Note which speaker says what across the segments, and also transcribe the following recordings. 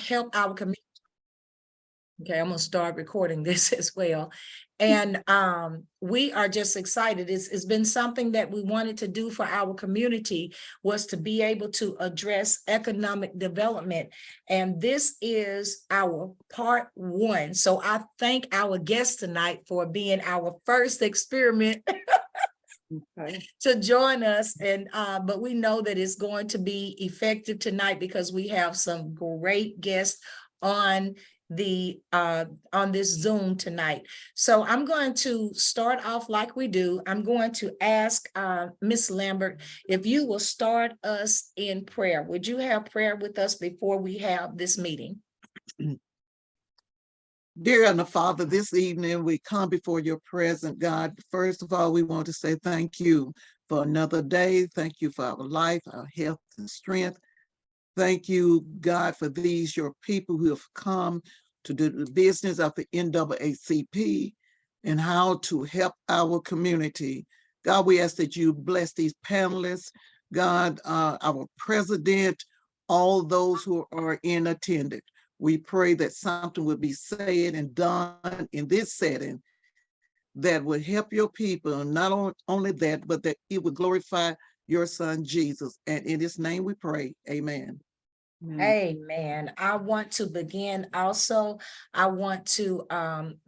Speaker 1: help our community. Okay, I'm gonna start recording this as well. And we are just excited. It's been something that we wanted to do for our community, was to be able to address economic development. And this is our part one. So I thank our guest tonight for being our first experiment to join us. And but we know that it's going to be effective tonight because we have some great guests on this Zoom tonight. So I'm going to start off like we do. I'm going to ask Miss Lambert if you will start us in prayer. Would you have prayer with us before we have this meeting?
Speaker 2: Dear Heavenly Father, this evening we come before your presence, God. First of all, we want to say thank you for another day. Thank you for our life, our health and strength. Thank you, God, for these, your people who have come to do the business of the NAACP and how to help our community. God, we ask that you bless these panelists, God, our president, all those who are in attendance. We pray that something will be said and done in this setting that would help your people, not only that, but that it would glorify your son, Jesus. And in his name we pray, amen.
Speaker 1: Amen. I want to begin also. I want to,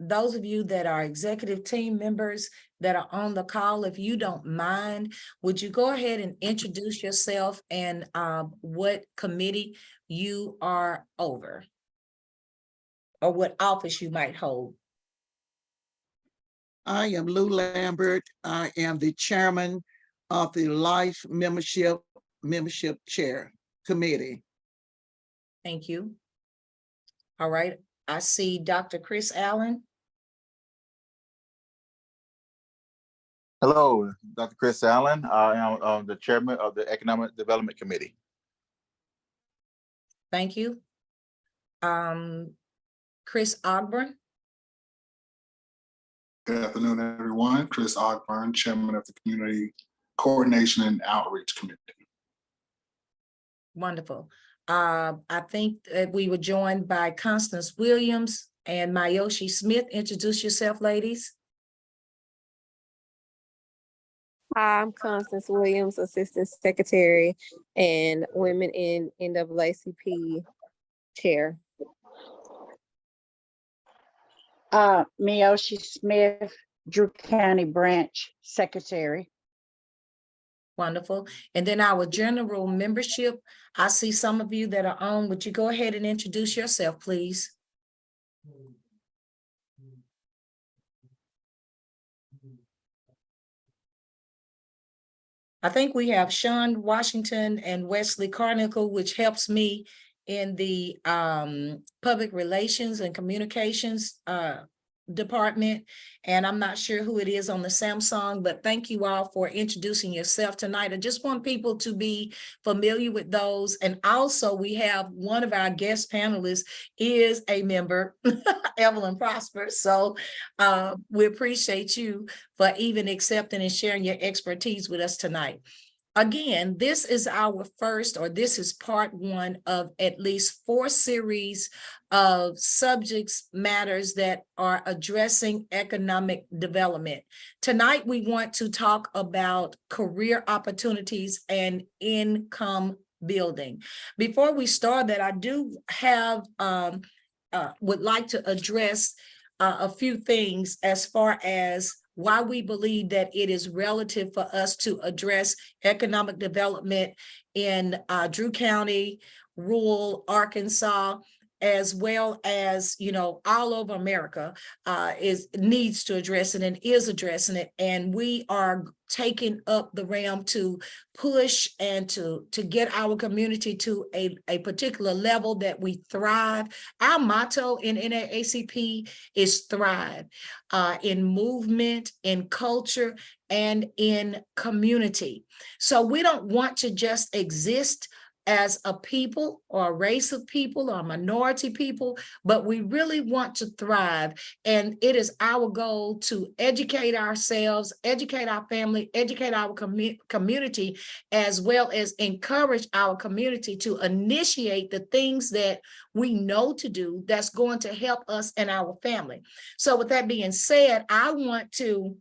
Speaker 1: those of you that are executive team members that are on the call, if you don't mind, would you go ahead and introduce yourself and what committee you are over or what office you might hold?
Speaker 2: I am Lou Lambert. I am the chairman of the Life Membership Chair Committee.
Speaker 1: Thank you. All right. I see Dr. Chris Allen.
Speaker 3: Hello, Dr. Chris Allen. I am the chairman of the Economic Development Committee.
Speaker 1: Thank you. Chris Ogburn.
Speaker 4: Good afternoon, everyone. Chris Ogburn, chairman of the Community Coordination and Outreach Committee.
Speaker 1: Wonderful. I think that we were joined by Constance Williams and Mayoshi Smith. Introduce yourself, ladies.
Speaker 5: Hi, I'm Constance Williams, Assistant Secretary and Women in NAACP Chair.
Speaker 6: Mayoshi Smith, Drew County Branch Secretary.
Speaker 1: Wonderful. And then our general membership, I see some of you that are on. Would you go ahead and introduce yourself, please? I think we have Sean Washington and Wesley Carnicle, which helps me in the public relations and communications department. And I'm not sure who it is on the Samsung, but thank you all for introducing yourself tonight. I just want people to be familiar with those. And also we have one of our guest panelists is a member, Evelyn Prosper. So we appreciate you for even accepting and sharing your expertise with us tonight. Again, this is our first, or this is part one of at least 4 series of subjects, matters that are addressing economic development. Tonight, we want to talk about career opportunities and income building. Before we start that, I do have, would like to address a few things as far as why we believe that it is relative for us to address economic development in Drew County, rural Arkansas, as well as, you know, all over America needs to address it and is addressing it. And we are taking up the realm to push and to get our community to a particular level that we thrive. Our motto in NAACP is thrive in movement, in culture, and in community. So we don't want to just exist as a people or a race of people or minority people, but we really want to thrive. And it is our goal to educate ourselves, educate our family, educate our community, as well as encourage our community to initiate the things that we know to do that's going to help us and our family. So with that being said, I want to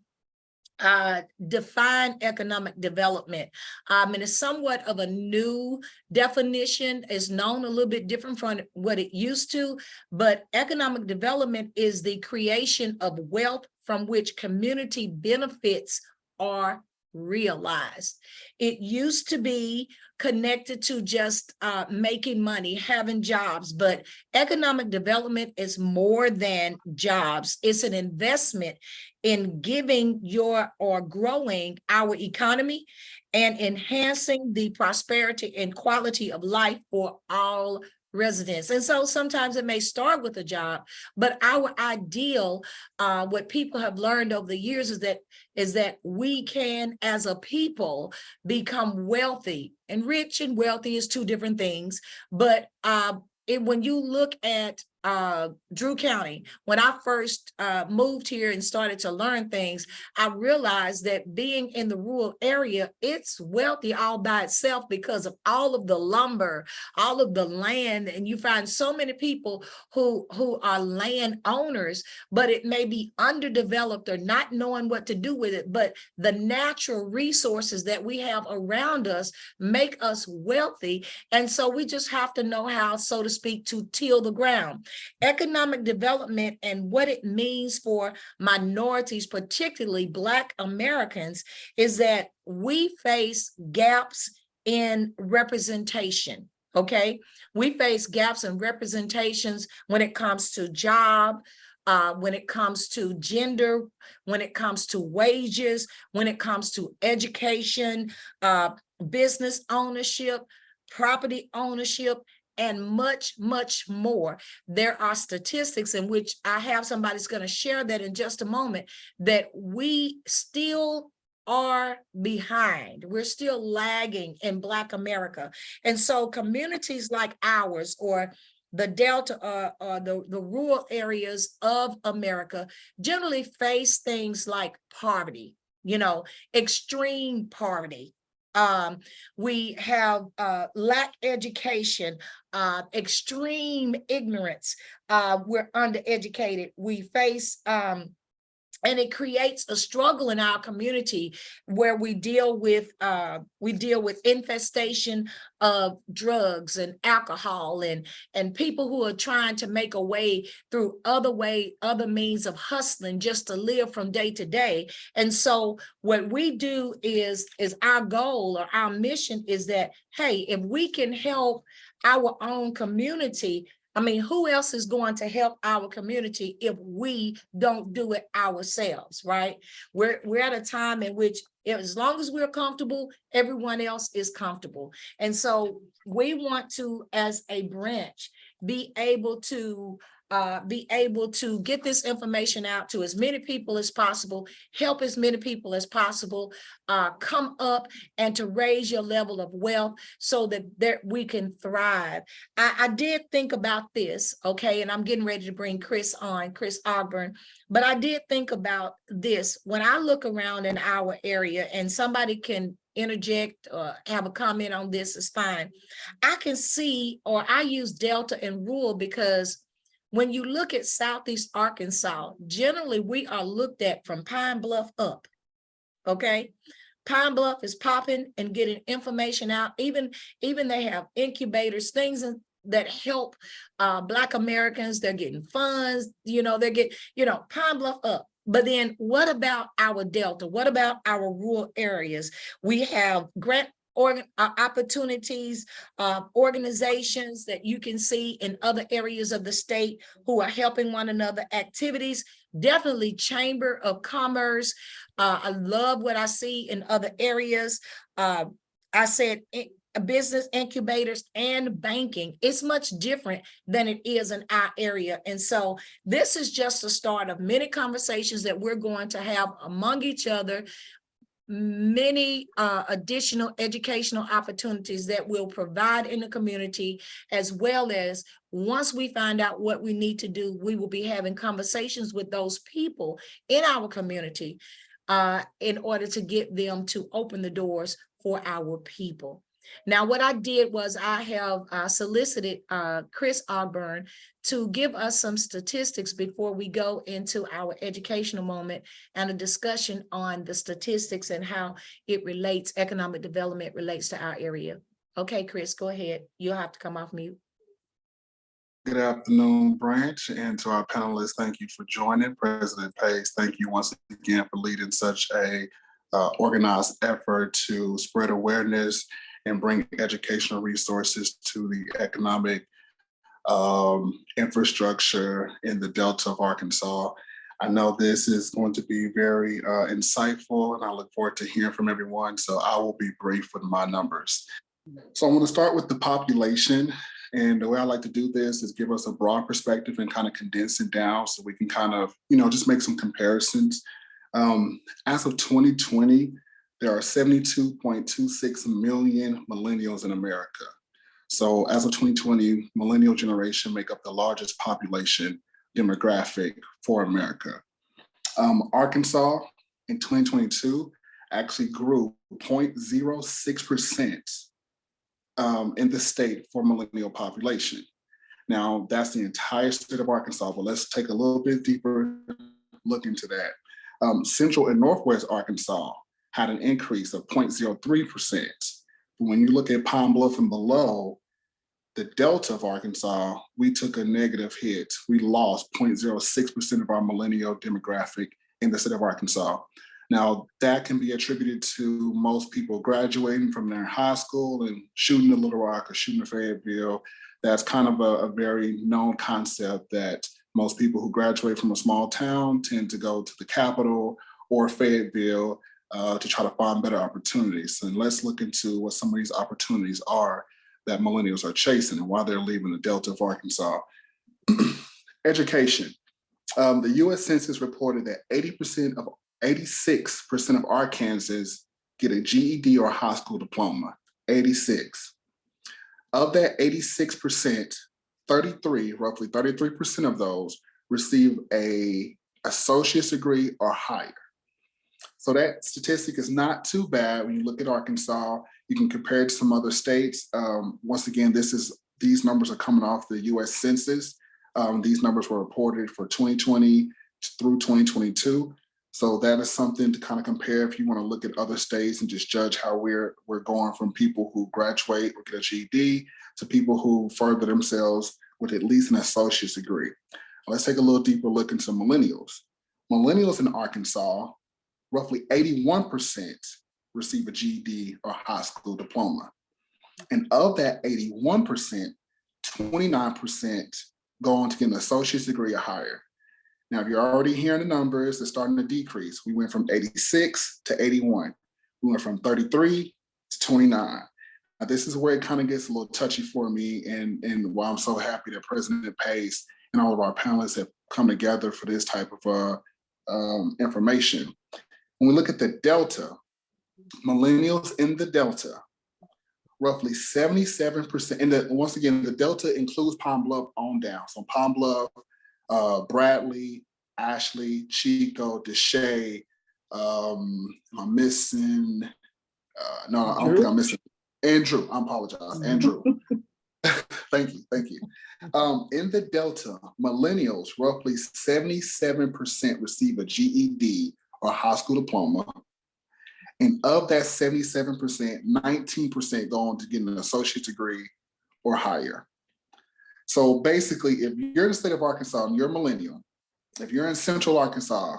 Speaker 1: define economic development. And it's somewhat of a new definition. It's known a little bit different from what it used to, but economic development is the creation of wealth from which community benefits are realized. It used to be connected to just making money, having jobs, but economic development is more than jobs. It's an investment in giving or growing our economy and enhancing the prosperity and quality of life for all residents. And so sometimes it may start with a job, but our ideal, what people have learned over the years is that we can, as a people, become wealthy. And rich and wealthy is two different things. But when you look at Drew County, when I first moved here and started to learn things, I realized that being in the rural area, it's wealthy all by itself because of all of the lumber, all of the land, and you find so many people who are land owners, but it may be underdeveloped or not knowing what to do with it. But the natural resources that we have around us make us wealthy, and so we just have to know how, so to speak, to till the ground. Economic development and what it means for minorities, particularly Black Americans, is that we face gaps in representation, okay? We face gaps in representations when it comes to job, when it comes to gender, when it comes to wages, when it comes to education, business ownership, property ownership, and much, much more. There are statistics in which I have somebody's going to share that in just a moment, that we still are behind. We're still lagging in Black America. And so communities like ours, or the Delta, or the rural areas of America, generally face things like poverty, extreme poverty. We have lack education, extreme ignorance. We're undereducated. We face and it creates a struggle in our community where we deal with infestation of drugs and alcohol and people who are trying to make a way through other means of hustling just to live from day to day. And so what we do is our goal, or our mission is that, hey, if we can help our own community, I mean, who else is going to help our community if we don't do it ourselves, right? We're at a time in which, as long as we're comfortable, everyone else is comfortable. And so we want to, as a branch, be able to get this information out to as many people as possible, help as many people as possible, come up and to raise your level of wealth so that we can thrive. I did think about this, okay, and I'm getting ready to bring Chris on, Chris Ogburn, but I did think about this. When I look around in our area, and somebody can interject or have a comment on this, is fine. I can see, or I use Delta and rural because when you look at Southeast Arkansas, generally we are looked at from Pine Bluff up, okay? Pine Bluff is popping and getting information out. Even they have incubators, things that help Black Americans. They're getting funds, they're getting, Pine Bluff up. But then what about our Delta? What about our rural areas? We have grant opportunities, organizations that you can see in other areas of the state who are helping one another, activities, definitely Chamber of Commerce. I love what I see in other areas. I said business incubators and banking. It's much different than it is in our area. And so this is just the start of many conversations that we're going to have among each other, many additional educational opportunities that we'll provide in the community, as well as once we find out what we need to do, we will be having conversations with those people in our community in order to get them to open the doors for our people. Now, what I did was I have solicited Chris Ogburn to give us some statistics before we go into our educational moment and a discussion on the statistics and how it relates, economic development relates to our area. Okay, Chris, go ahead. You'll have to come off mute.
Speaker 4: Good afternoon, Branch, and to our panelists, thank you for joining. President Pace, thank you once again for leading such a organized effort to spread awareness and bring educational resources to the economic infrastructure in the Delta of Arkansas. I know this is going to be very insightful, and I look forward to hearing from everyone, so I will be brief with my numbers. So I'm going to start with the population. And the way I like to do this is give us a broad perspective and kind of condense it down so we can kind of, just make some comparisons. As of 2020, there are 72.26 million millennials in America. So as of 2020, millennial generation make up the largest population demographic for America. Arkansas in 2022 actually grew 0.06% in the state for millennial population. Now, that's the entire state of Arkansas, but let's take a little bit deeper look into that. Central and Northwest Arkansas had an increase of 0.03%. But when you look at Pine Bluff and below, the Delta of Arkansas, we took a negative hit. We lost 0.06% of our millennial demographic in the state of Arkansas. Now, that can be attributed to most people graduating from their high school and shooting to Little Rock or shooting to Fayetteville. That's kind of a very known concept that most people who graduate from a small town tend to go to the capital or Fayetteville to try to find better opportunities. And let's look into what some of these opportunities are that millennials are chasing and why they're leaving the Delta of Arkansas. Education. The US Census reported that 86% of Arkansans get a GED or a high school diploma, 86. Of that 86%, roughly 33% of those receive a associate's degree or higher. So that statistic is not too bad when you look at Arkansas. You can compare it to some other states. Once again, these numbers are coming off the US Census. These numbers were reported for 2020 through 2022. So that is something to kind of compare if you want to look at other states and just judge how we're going from people who graduate or get a GED to people who further themselves with at least an associate's degree. Let's take a little deeper look into millennials. Millennials in Arkansas, roughly 81% receive a GED or high school diploma. And of that 81%, 29% go on to get an associate's degree or higher. Now, if you're already hearing the numbers, they're starting to decrease. We went from 86 to 81. We went from 33 to 29. Now, this is where it kind of gets a little touchy for me, and why I'm so happy that President Pace and all of our panelists have come together for this type of information. When we look at the Delta, millennials in the Delta, roughly 77%, and once again, the Delta includes Pine Bluff on down. So Pine Bluff, Bradley, Ashley, Chico, Deshae, am I missing? No, I don't think I'm missing. Andrew, I apologize, Andrew. Thank you. In the Delta, millennials, roughly 77% receive a GED or high school diploma. And of that 77%, 19% go on to get an associate's degree or higher. So basically, if you're in the state of Arkansas and you're a millennial, if you're in Central Arkansas,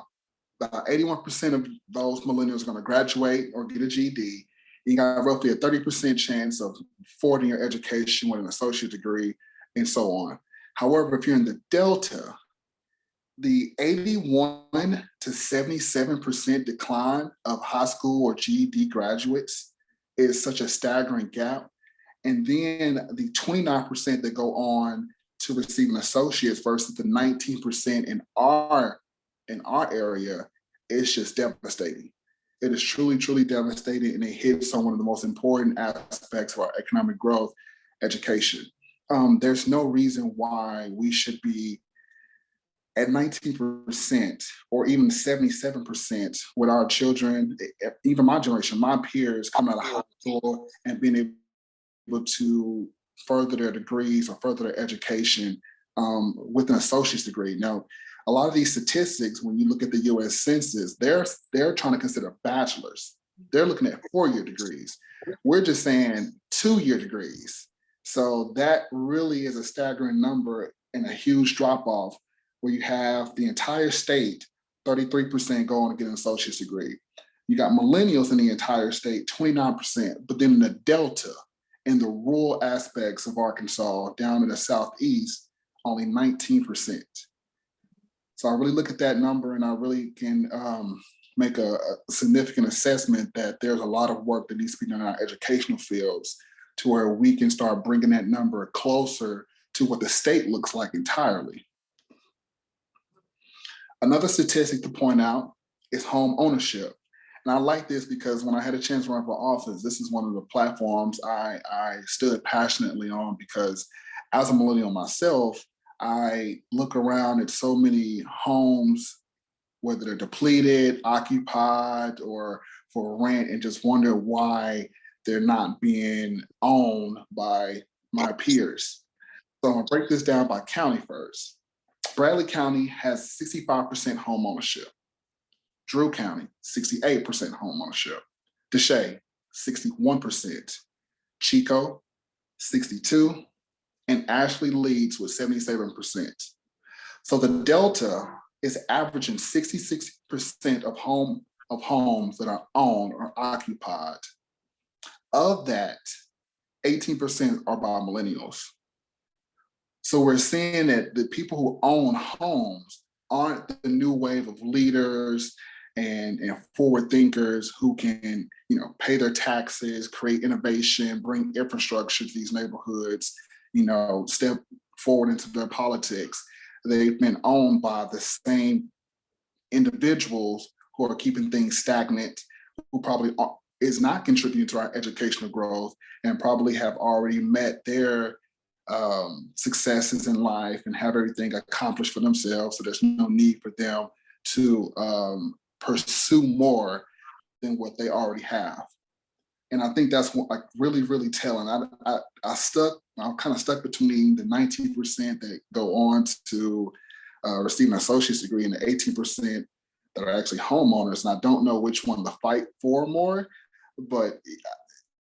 Speaker 4: about 81% of those millennials are going to graduate or get a GED. You got roughly a 30% chance of forwarding your education with an associate degree and so on. However, if you're in the Delta, the 81 to 77% decline of high school or GED graduates is such a staggering gap. And then the 29% that go on to receive an associate's versus the 19% in our area is just devastating. It is truly, truly devastating, and it hits on one of the most important aspects of our economic growth, education. There's no reason why we should be at 19% or even 77% with our children, even my generation, my peers coming out of high school and being able to further their degrees or further their education with an associate's degree. Now, a lot of these statistics, when you look at the US Census, they're trying to consider bachelors. They're looking at 4-year degrees. We're just saying 2-year degrees. So that really is a staggering number and a huge drop off, where you have the entire state, 33% going to get an associate's degree. You got millennials in the entire state, 29%, but then the Delta in the rural aspects of Arkansas down in the Southeast, only 19%. So I really look at that number and I really can make a significant assessment that there's a lot of work that needs to be done in our educational fields to where we can start bringing that number closer to what the state looks like entirely. Another statistic to point out is home ownership. And I like this because when I had a chance to run for office, this is one of the platforms I stood passionately on, because as a millennial myself, I look around at so many homes, whether they're depleted, occupied, or for rent, and just wonder why they're not being owned by my peers. So I'm gonna break this down by county first. Bradley County has 65% home ownership. Drew County, 68% home ownership. Deshae, 61%. Chico, 62%. And Ashley leads with 77%. So the Delta is averaging 66% of homes that are owned or occupied. Of that, 18% are by millennials. So we're seeing that the people who own homes aren't the new wave of leaders and forward thinkers who can, pay their taxes, create innovation, bring infrastructure to these neighborhoods, step forward into their politics. They've been owned by the same individuals who are keeping things stagnant, who probably is not contributing to our educational growth, and probably have already met their successes in life and have everything accomplished for themselves. So there's no need for them to pursue more than what they already have. And I think that's what, really, really telling. I'm kind of stuck between the 19% that go on to receive an associate's degree and the 18% that are actually homeowners. And I don't know which one to fight for more, but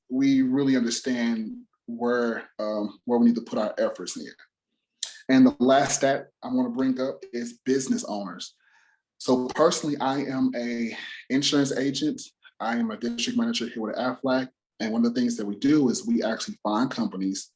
Speaker 4: we really understand where we need to put our efforts in. And the last stat I want to bring up is business owners. So personally, I am a insurance agent. I am a district manager here with Aflac. And one of the things that we do is we actually find companies,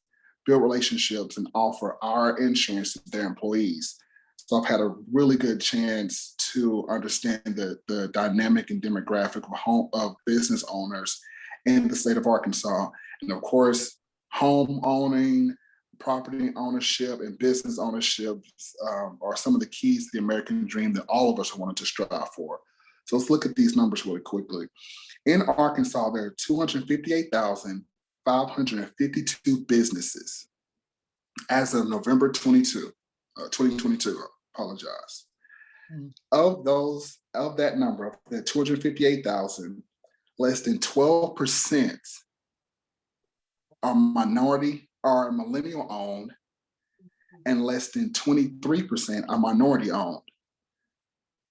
Speaker 4: build relationships, and offer our insurance to their employees. So I've had a really good chance to understand the dynamic and demographic of business owners in the state of Arkansas. And of course, home owning, property ownership, and business ownership are some of the keys to the American dream that all of us are wanting to strive for. So let's look at these numbers really quickly. In Arkansas, there are 258,552 businesses as of November 2022, apologize. Of that number, of the 258,000, less than 12% are millennial owned, and less than 23% are minority owned.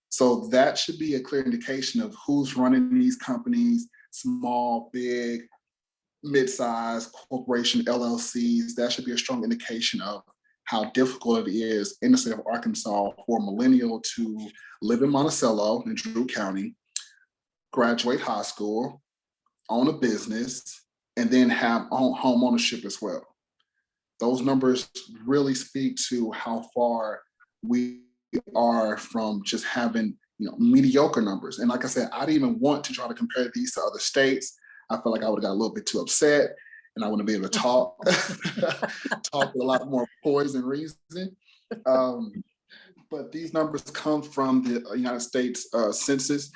Speaker 4: So that should be a clear indication of who's running these companies, small, big, mid-sized corporation, LLCs. That should be a strong indication of how difficult it is in the state of Arkansas for a millennial to live in Monticello in Drew County, graduate high school, own a business, and then have home ownership as well. Those numbers really speak to how far we are from just having mediocre numbers. And like I said, I didn't even want to try to compare these to other states. I felt like I would have got a little bit too upset, and I wouldn't be able to talk with a lot more poise and reason. But these numbers come from the United States Census.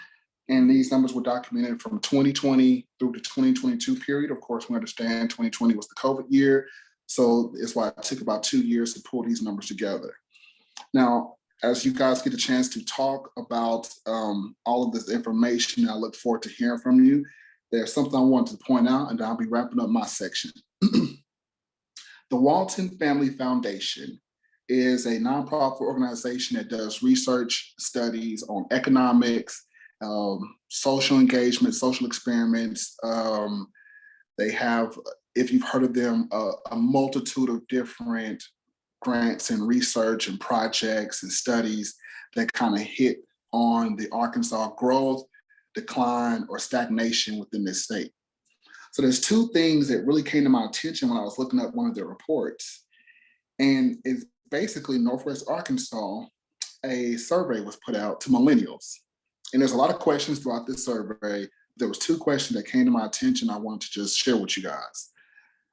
Speaker 4: And these numbers were documented from 2020 through the 2022 period. Of course, we understand 2020 was the COVID year. So it's why it took about 2 years to pull these numbers together. Now, as you guys get a chance to talk about all of this information, I look forward to hearing from you. There's something I wanted to point out, and I'll be wrapping up my section. The Walton Family Foundation is a nonprofit organization that does research studies on economics, social engagement, social experiments. They have, if you've heard of them, a multitude of different grants and research and projects and studies that kind of hit on the Arkansas growth, decline, or stagnation within this state. So there's two things that really came to my attention when I was looking at one of their reports. And it's basically Northwest Arkansas, a survey was put out to millennials. And there's a lot of questions throughout this survey. There was two questions that came to my attention I wanted to just share with you guys.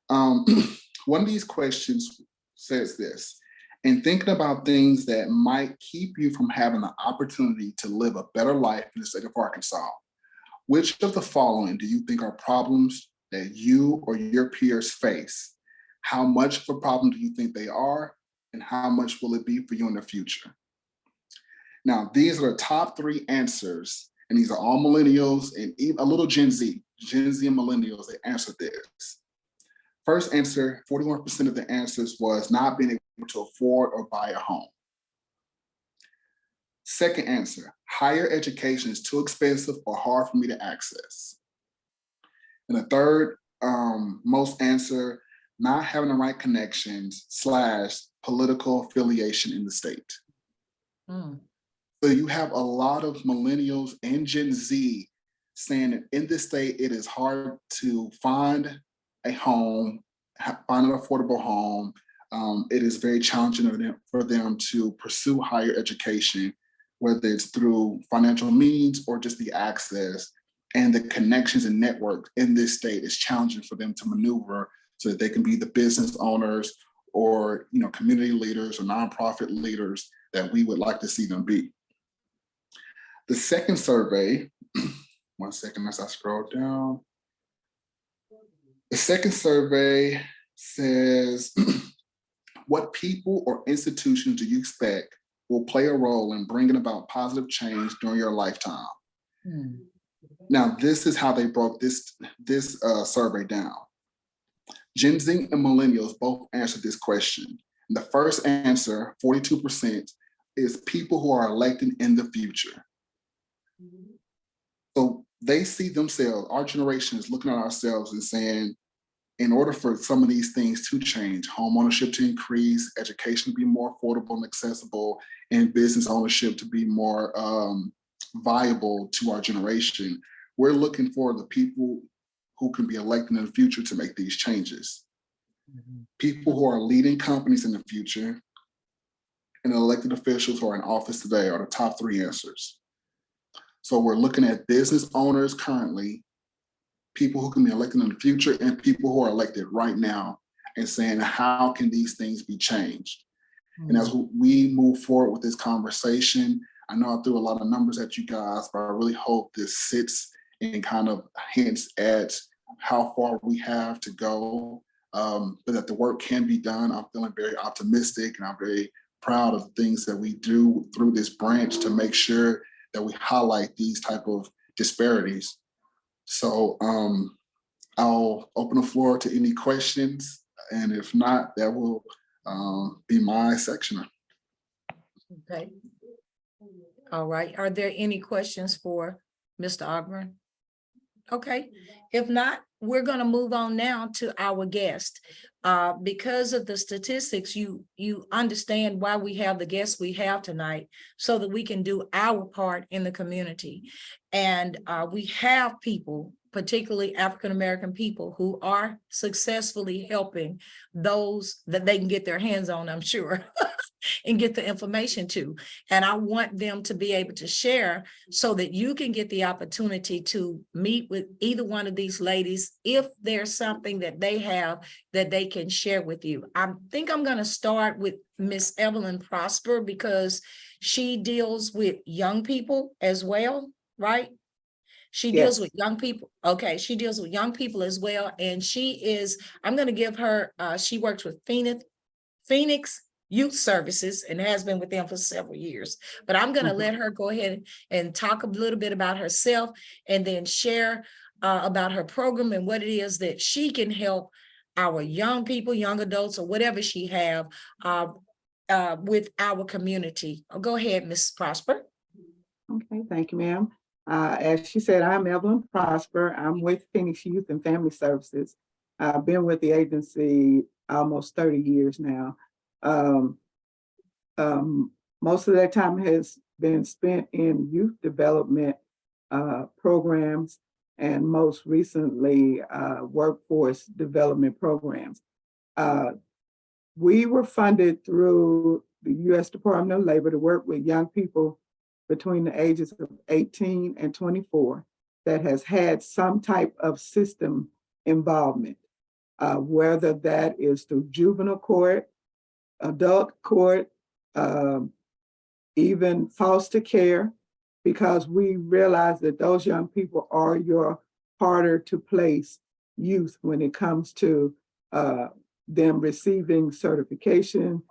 Speaker 4: One of these questions says this: in thinking about things that might keep you from having the opportunity to live a better life in the state of Arkansas, which of the following do you think are problems that you or your peers face? How much of a problem do you think they are? And how much will it be for you in the future? Now, these are the top 3 answers, and these are all millennials and a little Gen Z and millennials that answered this. First answer, 41% of the answers was not being able to afford or buy a home. Second answer, higher education is too expensive or hard for me to access. And the third most answer, not having the right connections / political affiliation in the state. So you have a lot of millennials and Gen Z saying that in this state, it is hard to find a home, find an affordable home. It is very challenging for them to pursue higher education, whether it's through financial means or just the access, and the connections and network in this state is challenging for them to maneuver so that they can be the business owners or community leaders or nonprofit leaders that we would like to see them be. The second survey, one second as I scroll down. The second survey says, what people or institutions do you expect will play a role in bringing about positive change during your lifetime? Now, this is how they broke this survey down. Gen Z and millennials both answered this question. And the first answer, 42%, is people who are elected in the future. So they see themselves, our generation is looking at ourselves and saying, in order for some of these things to change, home ownership to increase, education to be more affordable and accessible, and business ownership to be more viable to our generation, we're looking for the people who can be elected in the future to make these changes. People who are leading companies in the future and elected officials who are in office today are the top 3 answers. So we're looking at business owners currently, people who can be elected in the future, and people who are elected right now, and saying, how can these things be changed? And as we move forward with this conversation, I know I threw a lot of numbers at you guys, but I really hope this sits and kind of hints at how far we have to go, but that the work can be done. I'm feeling very optimistic, and I'm very proud of the things that we do through this branch to make sure that we highlight these type of disparities. So I'll open the floor to any questions, and if not, that will be my section.
Speaker 1: Okay. All right. Are there any questions for Mr. Ogburn? Okay. If not, we're going to move on now to our guest. Because of the statistics, you understand why we have the guests we have tonight, so that we can do our part in the community. And we have people, particularly African-American people, who are successfully helping those that they can get their hands on, I'm sure, and get the information to. And I want them to be able to share so that you can get the opportunity to meet with either one of these ladies if there's something that they have that they can share with you. I think I'm going to start with Miss Evelyn Prosper, because she deals with young people as well, right? She deals
Speaker 6: Yes.
Speaker 1: with young people. Okay, she deals with young people as well. And I'm gonna give her, she works with Phoenix Youth Services and has been with them for several years. But I'm gonna let her go ahead and talk a little bit about herself and then share about her program and what it is that she can help our young people, young adults, or whatever she have with our community. Go ahead, Mrs. Prosper.
Speaker 6: Okay, thank you, ma'am. As she said, I'm Evelyn Prosper. I'm with Phoenix Youth and Family Services. I've been with the agency almost 30 years now. Most of that time has been spent in youth development programs, and most recently workforce development programs. We were funded through the U.S. Department of Labor to work with young people between the ages of 18 and 24 that has had some type of system involvement, whether that is through juvenile court, adult court, even foster care, because we realize that those young people are your harder to place youth when it comes to them receiving certification,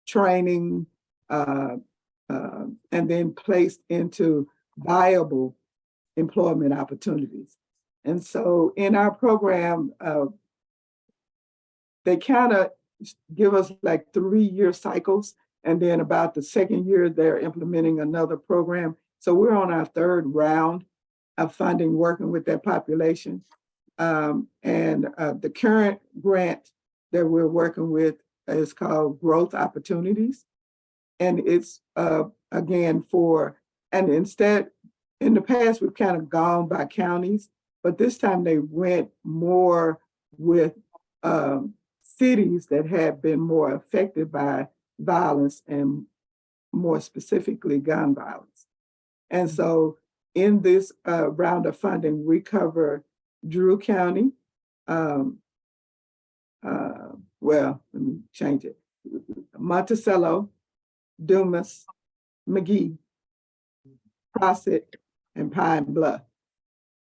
Speaker 6: training, and then placed into viable employment opportunities. And so in our program, they kind of give us like 3-year cycles. And then about the second year, they're implementing another program. So we're on our 3rd round of funding, working with that population. The current grant that we're working with is called Growth Opportunities. And it's again and instead, in the past, we've kind of gone by counties, but this time they went more with cities that have been more affected by violence, and more specifically gun violence. And so in this round of funding, we cover Drew County, let me change it, Monticello, Dumas, McGee, Crossett, and Pine Bluff.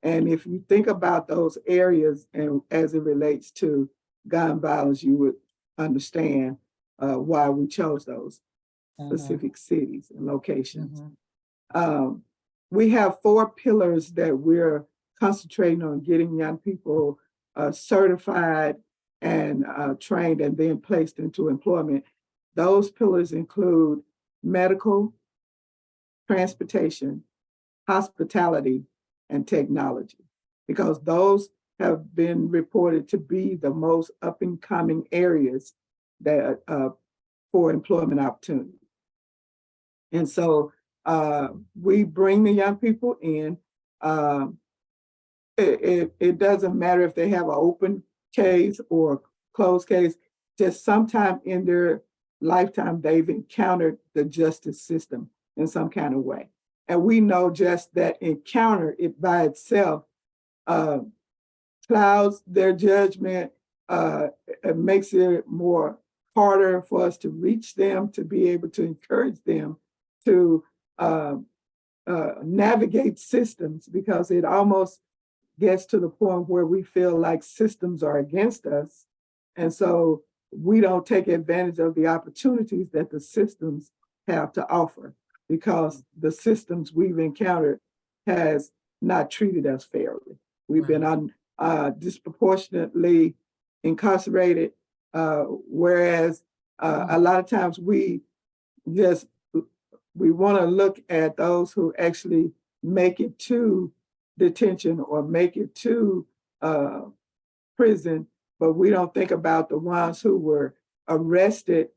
Speaker 6: And if you think about those areas and as it relates to gun violence, you would understand why we chose those specific cities and locations. We have 4 pillars that we're concentrating on getting young people certified and trained and then placed into employment. Those pillars include medical, transportation, hospitality, and technology, because those have been reported to be the most up and coming areas that for employment opportunity. And so we bring the young people in. It doesn't matter if they have an open case or closed case, just sometime in their lifetime, they've encountered the justice system in some kind of way. And we know just that encounter it by itself clouds their judgment. It makes it more harder for us to reach them, to be able to encourage them to navigate systems, because it almost gets to the point where we feel like systems are against us. And so we don't take advantage of the opportunities that the systems have to offer, because the systems we've encountered has not treated us fairly. We've been disproportionately incarcerated, whereas a lot of times we want to look at those who actually make it to detention or make it to prison, but we don't think about the ones who were arrested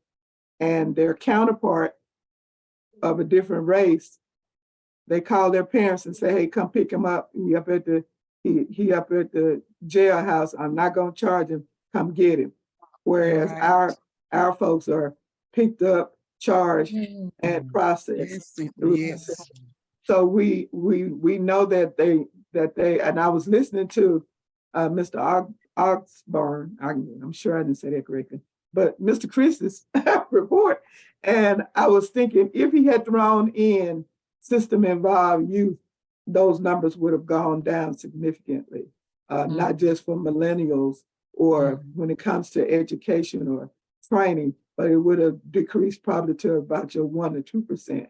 Speaker 6: and their counterpart of a different race. They call their parents and say, "Hey, come pick him up. He up at the jailhouse. I'm not going to charge him. Come get him." Whereas our folks are picked up, charged, and processed.
Speaker 2: Yes.
Speaker 6: So we know that they and I was listening to Mr. Oxburn. I'm sure I didn't say that correctly, but Mr. Chris's report, and I was thinking if he had thrown in system involved youth, those numbers would have gone down significantly, not just for millennials or when it comes to education or training, but it would have decreased probably to about your 1 or 2%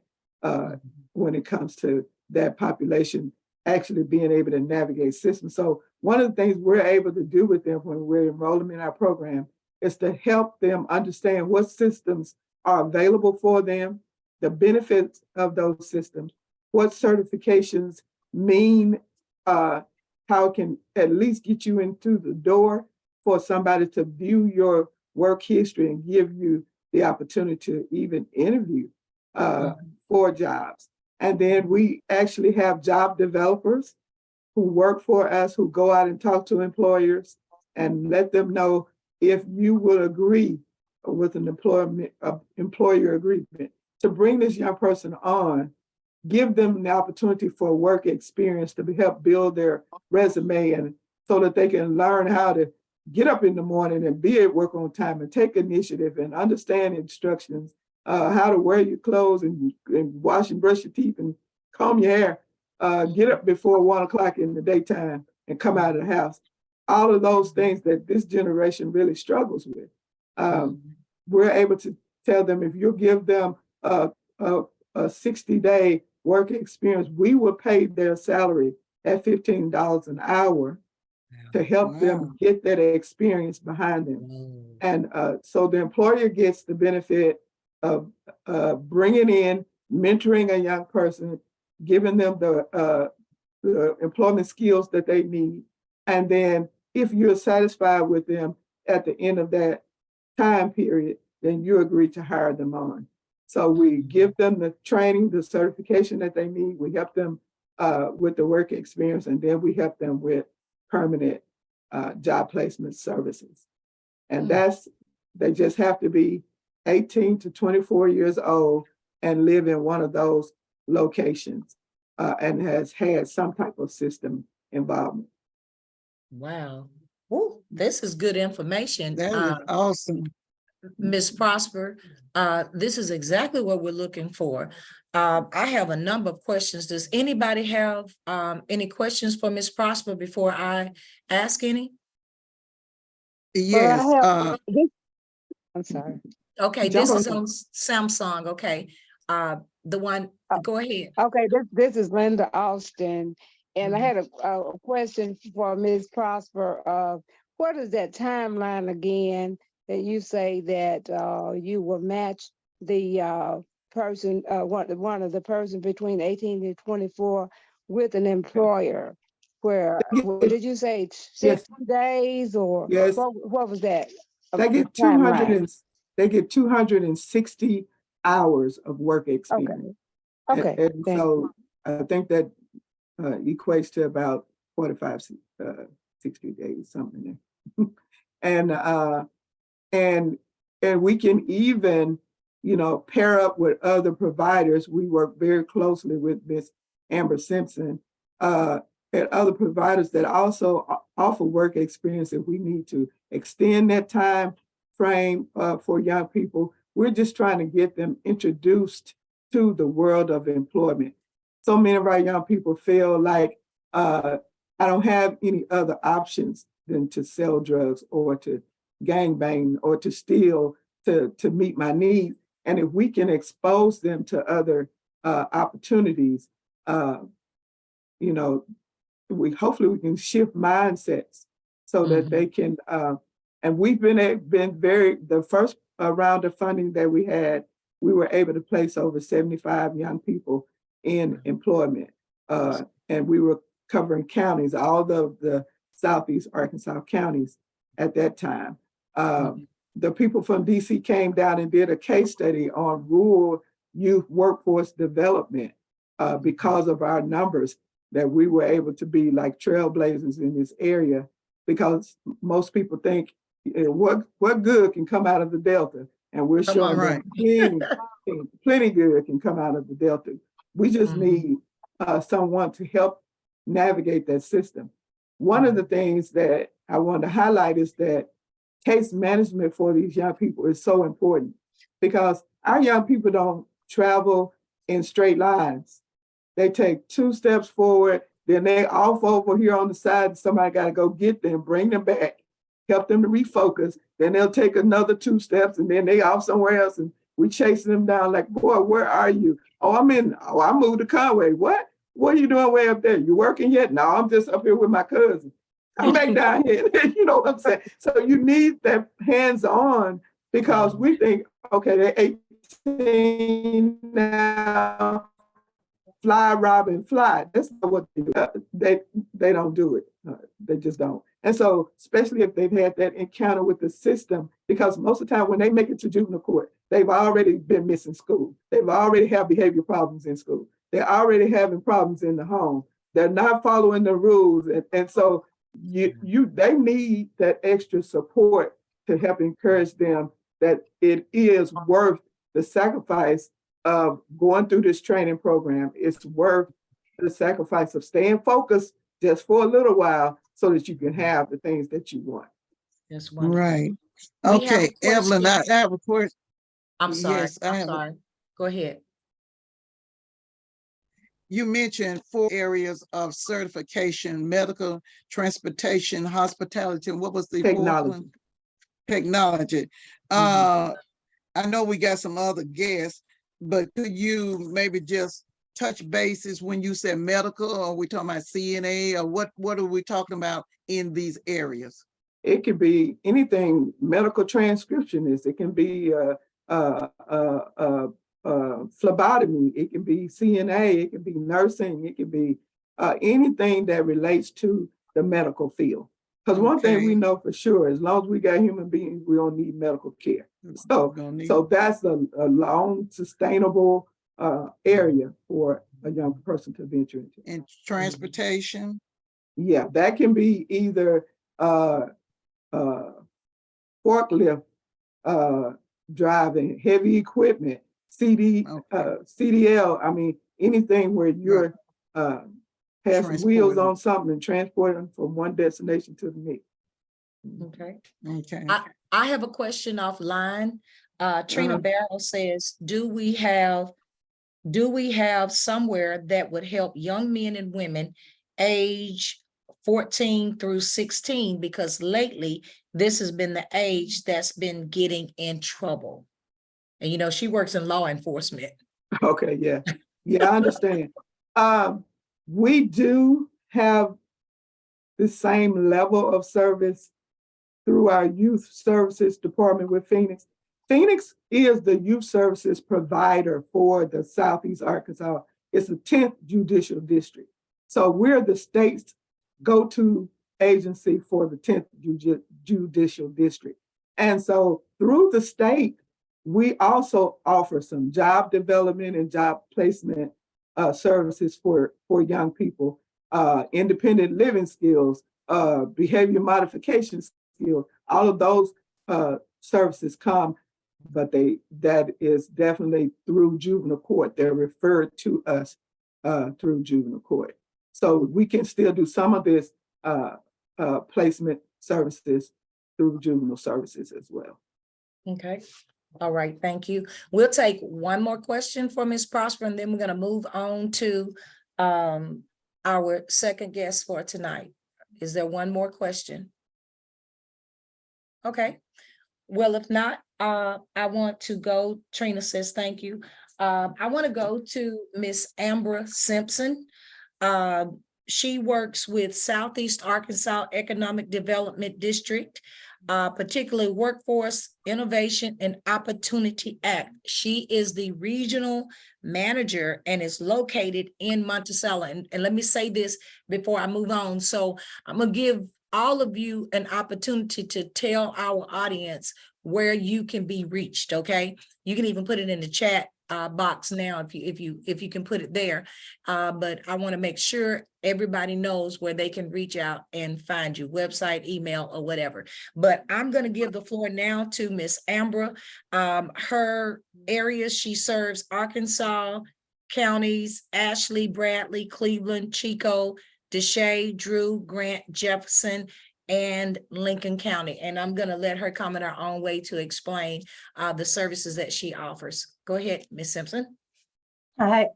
Speaker 6: when it comes to that population actually being able to navigate systems. So one of the things we're able to do with them when we're enrolling in our program is to help them understand what systems are available for them, the benefits of those systems, what certifications mean, how it can at least get you into the door for somebody to view your work history and give you the opportunity to even interview for jobs. And then we actually have job developers who work for us, who go out and talk to employers and let them know if you will agree with an employer agreement to bring this young person on, give them the opportunity for work experience to help build their resume, and so that they can learn how to get up in the morning and be at work on time and take initiative and understand instructions, how to wear your clothes and wash and brush your teeth and comb your hair, get up before 1 o'clock in the daytime and come out of the house. All of those things that this generation really struggles with. We're able to tell them, if you give them a 60-day work experience, we will pay their salary at $15 an hour to help them get that experience behind them. And so the employer gets the benefit of bringing in, mentoring a young person, giving them the employment skills that they need. And then if you're satisfied with them at the end of that time period, then you agree to hire them on. So we give them the training, the certification that they need. We help them with the work experience, and then we help them with permanent job placement services. And they just have to be 18 to 24 years old and live in one of those locations and has had some type of system involvement.
Speaker 1: Wow. Ooh, this is good information.
Speaker 2: That is awesome.
Speaker 1: Ms. Prosper, this is exactly what we're looking for. I have a number of questions. Does anybody have any questions for Ms. Prosper before I ask any?
Speaker 2: Yes.
Speaker 7: I'm sorry.
Speaker 1: Okay,
Speaker 6: Jump
Speaker 1: this is
Speaker 6: on.
Speaker 1: on Samsung. Okay. The one, go ahead.
Speaker 7: Okay, this is Linda Austin, and I had a question for Ms. Prosper. What is that timeline again that you say that you will match the person, one of the person between 18 and 24 with an employer? Where did you say 60 days or
Speaker 6: Yes.
Speaker 7: what was that?
Speaker 6: They get 260 hours of work experience.
Speaker 7: Okay.
Speaker 6: And so I think that equates to about 45, 60 days, something there. and we can even, pair up with other providers. We work very closely with Miss Ambra Simpson and other providers that also offer work experience if we need to extend that time frame for young people. We're just trying to get them introduced to the world of employment. So many of our young people feel like I don't have any other options than to sell drugs or to gangbang or to steal to meet my needs. And if we can expose them to other opportunities, hopefully we can shift mindsets so that they can. And we've been the first round of funding that we had, we were able to place over 75 young people in employment. And we were covering counties, all the Southeast Arkansas counties at that time. The people from DC came down and did a case study on rural youth workforce development because of our numbers, that we were able to be like trailblazers in this area, because most people think, what good can come out of the Delta? And we're showing that plenty good can come out of the Delta. We just need someone to help navigate that system. One of the things that I want to highlight is that case management for these young people is so important, because our young people don't travel in straight lines. they take 2 steps forward, then they off over here on the side, somebody got to go get them, bring them back, help them to refocus. Then they'll take another 2 steps and then they off somewhere else and we chasing them down like, boy, where are you? Oh, I moved to Conway. What? What are you doing way up there? You working yet? No, I'm just up here with my cousin. I'm back down here. You know what I'm saying? So you need that hands-on because we think, okay, they're 18 now, fly, Robin, fly. That's not what they do. They don't do it. They just don't. And so, especially if they've had that encounter with the system, because most of the time when they make it to juvenile court, they've already been missing school. They've already have behavior problems in school. They're already having problems in the home. They're not following the rules. And so they need that extra support to help encourage them that it is worth the sacrifice of going through this training program. It's worth the sacrifice of staying focused just for a little while so that you can have the things that you want.
Speaker 1: That's wonderful.
Speaker 2: Right.
Speaker 1: We have a
Speaker 2: Okay, Evelyn, I
Speaker 1: question.
Speaker 2: have a question.
Speaker 1: I'm sorry.
Speaker 2: Yes, I
Speaker 1: I'm
Speaker 2: have.
Speaker 1: sorry. Go ahead.
Speaker 2: You mentioned 4 areas of certification: medical, transportation, hospitality, and what was the 4th
Speaker 6: Technology.
Speaker 2: one? Technology.
Speaker 6: Mhm.
Speaker 2: I know we got some other guests, but could you maybe just touch bases when you said medical, or are we talking about CNA, or what are we talking about in these areas?
Speaker 6: It could be anything, medical transcriptionist. It can be phlebotomy. It can be CNA. It can be nursing. It can be anything that relates to the medical field. Because one thing we
Speaker 2: Okay.
Speaker 6: know for sure, as long as we got human beings, we don't need medical care. So that's a long, sustainable area for a young person to venture into.
Speaker 2: And transportation?
Speaker 6: Yeah, that can be either forklift driving, heavy equipment, CDL. I mean, anything where you're has some wheels on something and transport them from one destination to the next.
Speaker 1: Okay.
Speaker 2: Okay.
Speaker 1: I have a question offline. Trina Barrow says, do we have somewhere that would help young men and women age 14 through 16? Because lately this has been the age that's been getting in trouble. And you know, she works in law enforcement.
Speaker 6: Okay, yeah. Yeah, I understand. We do have the same level of service through our youth services department with Phoenix. Phoenix is the youth services provider for the Southeast Arkansas. It's the 10th judicial district. So we're the state's go-to agency for the 10th judicial district. And so through the state, we also offer some job development and job placement services for young people, independent living skills, behavior modification skills. All of those services come, but that is definitely through juvenile court. They're referred to us through juvenile court. So we can still do some of this placement services through juvenile services as well.
Speaker 1: Okay. All right. Thank you. We'll take one more question for Ms. Prosper, and then we're going to move on to our second guest for tonight. Is there one more question? Okay. Well, if not, I want to go. Trina says thank you. I want to go to Miss Ambra Simpson. She works with Southeast Arkansas Economic Development District, particularly Workforce Innovation and Opportunity Act. She is the regional manager and is located in Monticello. And let me say this before I move on. So I'm going to give all of you an opportunity to tell our audience where you can be reached. Okay. You can even put it in the chat box now if you can put it there. But I want to make sure everybody knows where they can reach out and find you, website, email, or whatever. But I'm going to give the floor now to Miss Ambra. Her areas, she serves Arkansas counties: Ashley, Bradley, Cleveland, Chico, Deshae, Drew, Grant, Jefferson, and Lincoln County. And I'm going to let her come in her own way to explain the services that she offers. Go ahead, Ms. Simpson.
Speaker 8: I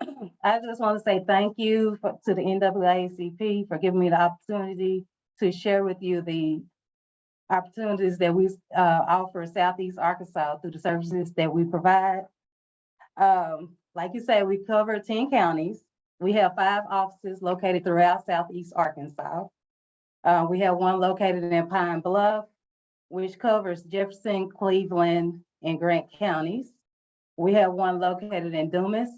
Speaker 8: just want to say thank you to the NAACP for giving me the opportunity to share with you the opportunities that we offer Southeast Arkansas through the services that we provide. Like you said, we cover 10 counties. We have 5 offices located throughout Southeast Arkansas. We have one located in Pine Bluff, which covers Jefferson, Cleveland, and Grant counties. We have one located in Dumas.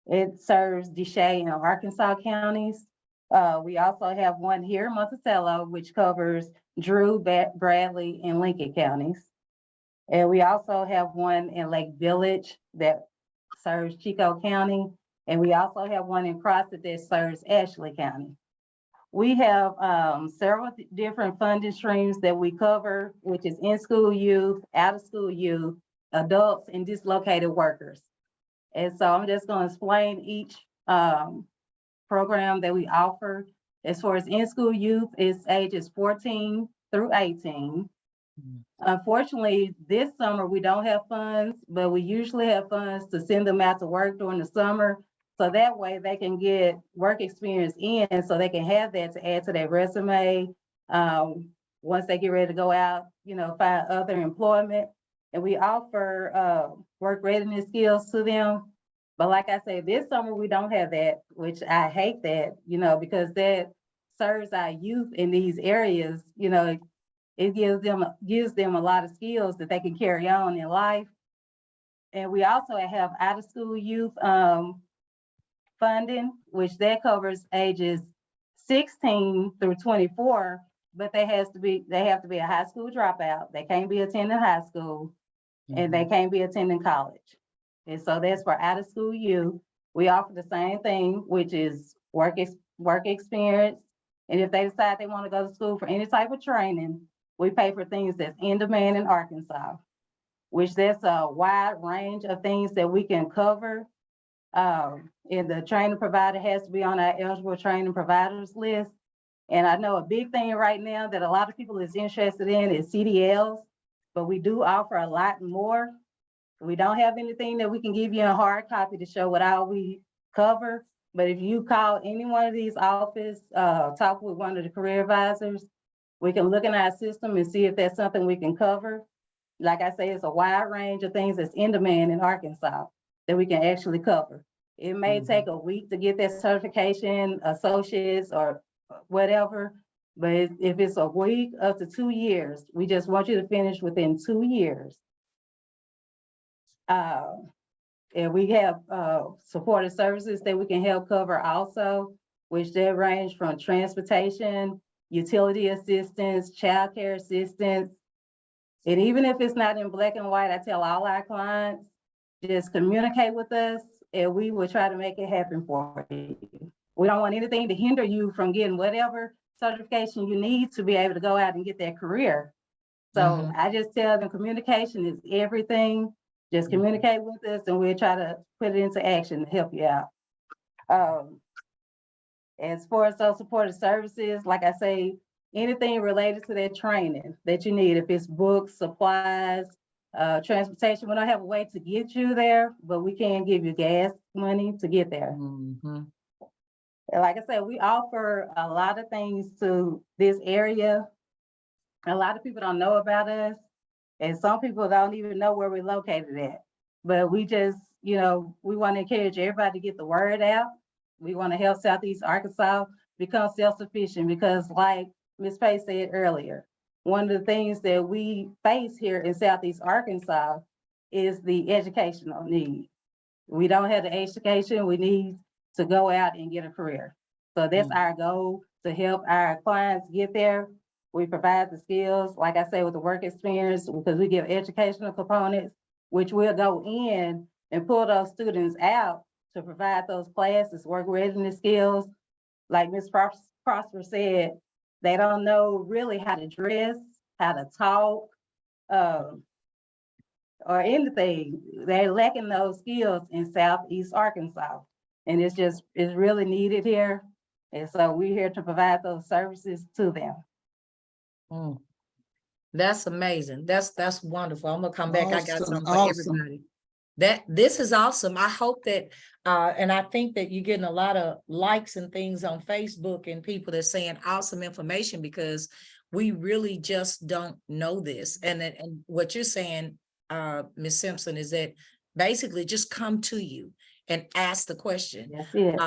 Speaker 8: It serves Deshay and Arkansas counties. We also have one here in Monticello, which covers Drew, Bradley, and Lincoln counties. And we also have one in Lake Village that serves Chico County. And we also have one in Crossett that serves Ashley County. We have several different funding streams that we cover, which is in-school youth, out-of-school youth, adults, and dislocated workers. And so I'm just going to explain each program that we offer. As far as in-school youth, it's ages 14 through 18. Unfortunately, this summer we don't have funds, but we usually have funds to send them out to work during the summer. So that way they can get work experience in, so they can have that to add to their resume. Once they get ready to go out, find other employment. And we offer work readiness skills to them. But like I say, this summer we don't have that, which I hate that, because that serves our youth in these areas. It gives them a lot of skills that they can carry on in life. And we also have out of school youth funding, which that covers ages 16 through 24, but they have to be a high school dropout. They can't be attending high school, and they can't be attending college. And so that's for out of school youth. We offer the same thing, which is work experience. And if they decide they want to go to school for any type of training, we pay for things that's in demand in Arkansas, which there's a wide range of things that we can cover. And the training provider has to be on our eligible training providers list. And I know a big thing right now that a lot of people is interested in is CDLs, but we do offer a lot more. We don't have anything that we can give you in hard copy to show what all we cover. But if you call any one of these offices, talk with one of the career advisors, we can look in our system and see if that's something we can cover. Like I say, it's a wide range of things that's in demand in Arkansas that we can actually cover. It may take a week to get that certification, associates or whatever, but if it's a week up to 2 years, we just want you to finish within 2 years. And we have supportive services that we can help cover also, which they range from transportation, utility assistance, childcare assistance. And even if it's not in black and white, I tell all our clients, just communicate with us and we will try to make it happen for you. We don't want anything to hinder you from getting whatever certification you need to be able to go out and get that career. So I just tell them communication is everything. Just communicate with us and we'll try to put it into action to help you out. As far as those supportive services, like I say, anything related to that training that you need, if it's books, supplies, transportation, we don't have a way to get you there, but we can give you gas money to get there. And like I said, we offer a lot of things to this area. A lot of people don't know about us, and some people don't even know where we're located at. But we just, we want to encourage everybody to get the word out. We want to help Southeast Arkansas become self-sufficient because like Ms. Pace said earlier, one of the things that we face here in Southeast Arkansas is the educational need. We don't have the education we need to go out and get a career. So that's our goal, to help our clients get there. We provide the skills, like I say, with the work experience, because we give educational components, which will go in and pull those students out to provide those classes, work readiness skills. Like Ms. Prosper said, they don't know really how to dress, how to talk, or anything. They're lacking those skills in Southeast Arkansas. And it's really needed here. And so we're here to provide those services to them.
Speaker 1: That's amazing. That's wonderful. I'm gonna come back. I got
Speaker 2: Awesome,
Speaker 1: something for
Speaker 2: awesome.
Speaker 1: everybody. This is awesome. I hope that, and I think that you're getting a lot of likes and things on Facebook and people that are saying awesome information, because we really just don't know this. And what you're saying, Ms. Simpson, is that basically just come to you and ask the question.
Speaker 8: That's it.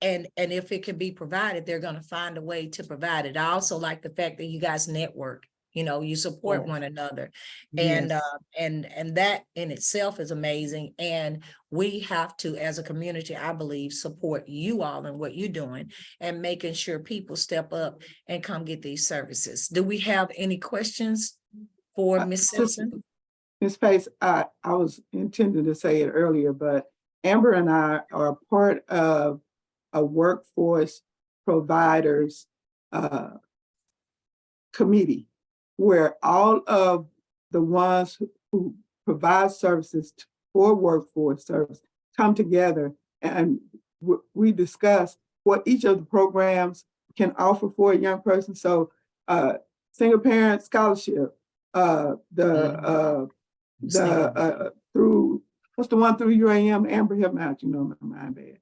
Speaker 1: And if it can be provided, they're going to find a way to provide it. I also like the fact that you guys network, you support
Speaker 8: Yes.
Speaker 1: one another. And
Speaker 2: Yes.
Speaker 1: and that in itself is amazing. And we have to, as a community, I believe, support you all and what you're doing and making sure people step up and come get these services. Do we have any questions for Ms. Simpson?
Speaker 6: Ms. Pace, I was intending to say it earlier, but Ambra and I are part of a workforce providers committee where all of the ones who provide services for workforce service come together, and we discuss what each of the programs can offer for a young person. So single parent scholarship, through, what's the one through UAM? Ambra, help me out, my mind bad.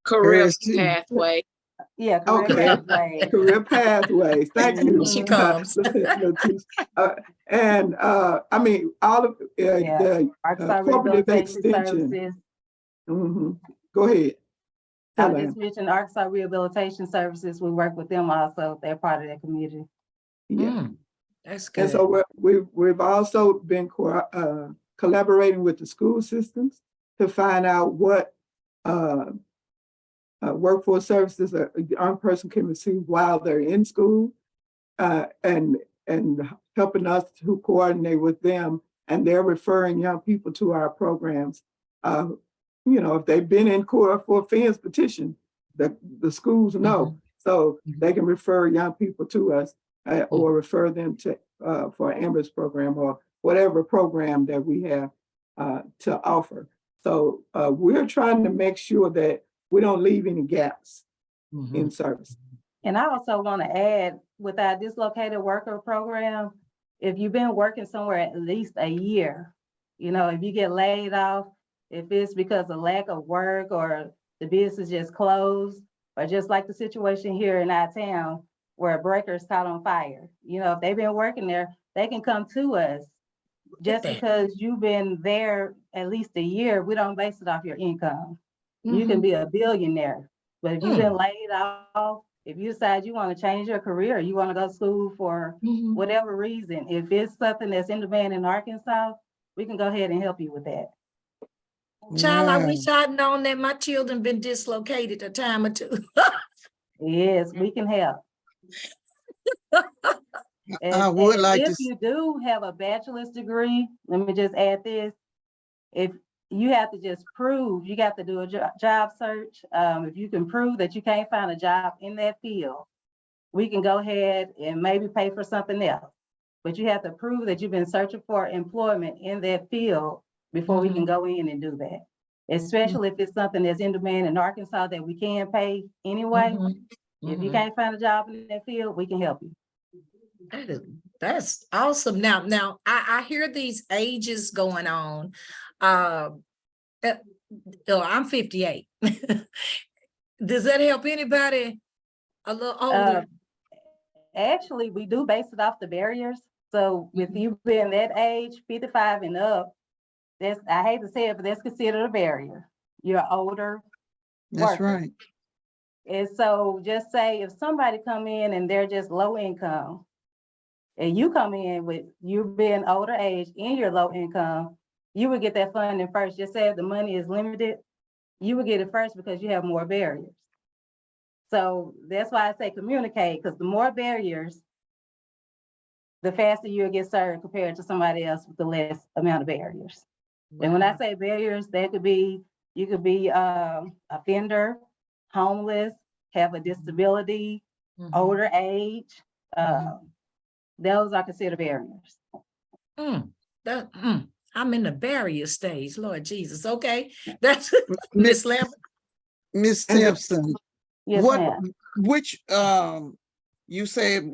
Speaker 9: Career
Speaker 2: There's two.
Speaker 9: pathway.
Speaker 8: Yeah, career
Speaker 6: Okay.
Speaker 8: pathway.
Speaker 6: Career pathways. Thank you.
Speaker 1: Here she comes.
Speaker 6: And I mean, all of the
Speaker 8: Arkansas
Speaker 6: cooperative
Speaker 8: Rehabilitation
Speaker 6: extension.
Speaker 8: Services.
Speaker 6: Mhm. Go ahead.
Speaker 8: I
Speaker 6: Tell
Speaker 8: just
Speaker 6: them.
Speaker 8: mentioned Arkansas Rehabilitation Services. We work with them also. They're part of that community.
Speaker 6: Yeah.
Speaker 1: That's
Speaker 6: And
Speaker 1: good.
Speaker 6: so we've also been collaborating with the school systems to find out what workforce services a young person can receive while they're in school, and helping us to coordinate with them. And they're referring young people to our programs. If they've been in court for a fence petition, the schools know, so they can refer young people to us, or refer them to for Amber's program or whatever program that we have to offer. So we're trying to make sure that we don't leave any gaps in service.
Speaker 8: And I also want to add, with our dislocated worker program, if you've been working somewhere at least a year, if you get laid off, if it's because of lack of work or the business just closed, or just like the situation here in our town where a breaker's caught on fire, if they've been working there, they can come to us. Just because you've been there at least a year, we don't base it off your income. You can be a billionaire, but if you've been laid off, if you decide you want to change your career, you want to go to school for whatever reason, if it's something that's in demand in Arkansas, we can go ahead and help you with that.
Speaker 1: Child, I
Speaker 2: Wow.
Speaker 1: wish I'd known that my children been dislocated a time or two.
Speaker 8: Yes, we can help.
Speaker 2: I would like to.
Speaker 8: If you do have a bachelor's degree, let me just add this. If you have to just prove, you got to do a job search. If you can prove that you can't find a job in that field, we can go ahead and maybe pay for something else. But you have to prove that you've been searching for employment in that field before we can go in and do that. Especially if it's something that's in demand in Arkansas that we can pay anyway. If you can't find a job in that field, we can help you.
Speaker 1: That's awesome. Now I hear these ages going on. I'm 58. Does that help anybody a little older?
Speaker 8: Actually, we do base it off the barriers. So with you being that age, 55 and up, I hate to say it, but that's considered a barrier. You're older.
Speaker 2: That's
Speaker 8: worker.
Speaker 2: right.
Speaker 8: And so just say if somebody come in and they're just low income, and you come in with you being older age and you're low income, you would get that funding first. Just say if the money is limited, you would get it first because you have more barriers. So that's why I say communicate, because the more barriers, the faster you'll get served compared to somebody else with the less amount of barriers. And when I say barriers, that could be, you could be offender, homeless, have a disability, older age. Those are considered barriers.
Speaker 1: I'm in the barrier stage, Lord Jesus. Okay, that's
Speaker 2: Miss
Speaker 1: Miss Lambert.
Speaker 2: Miss Simpson,
Speaker 8: Yes, ma'am.
Speaker 2: which you said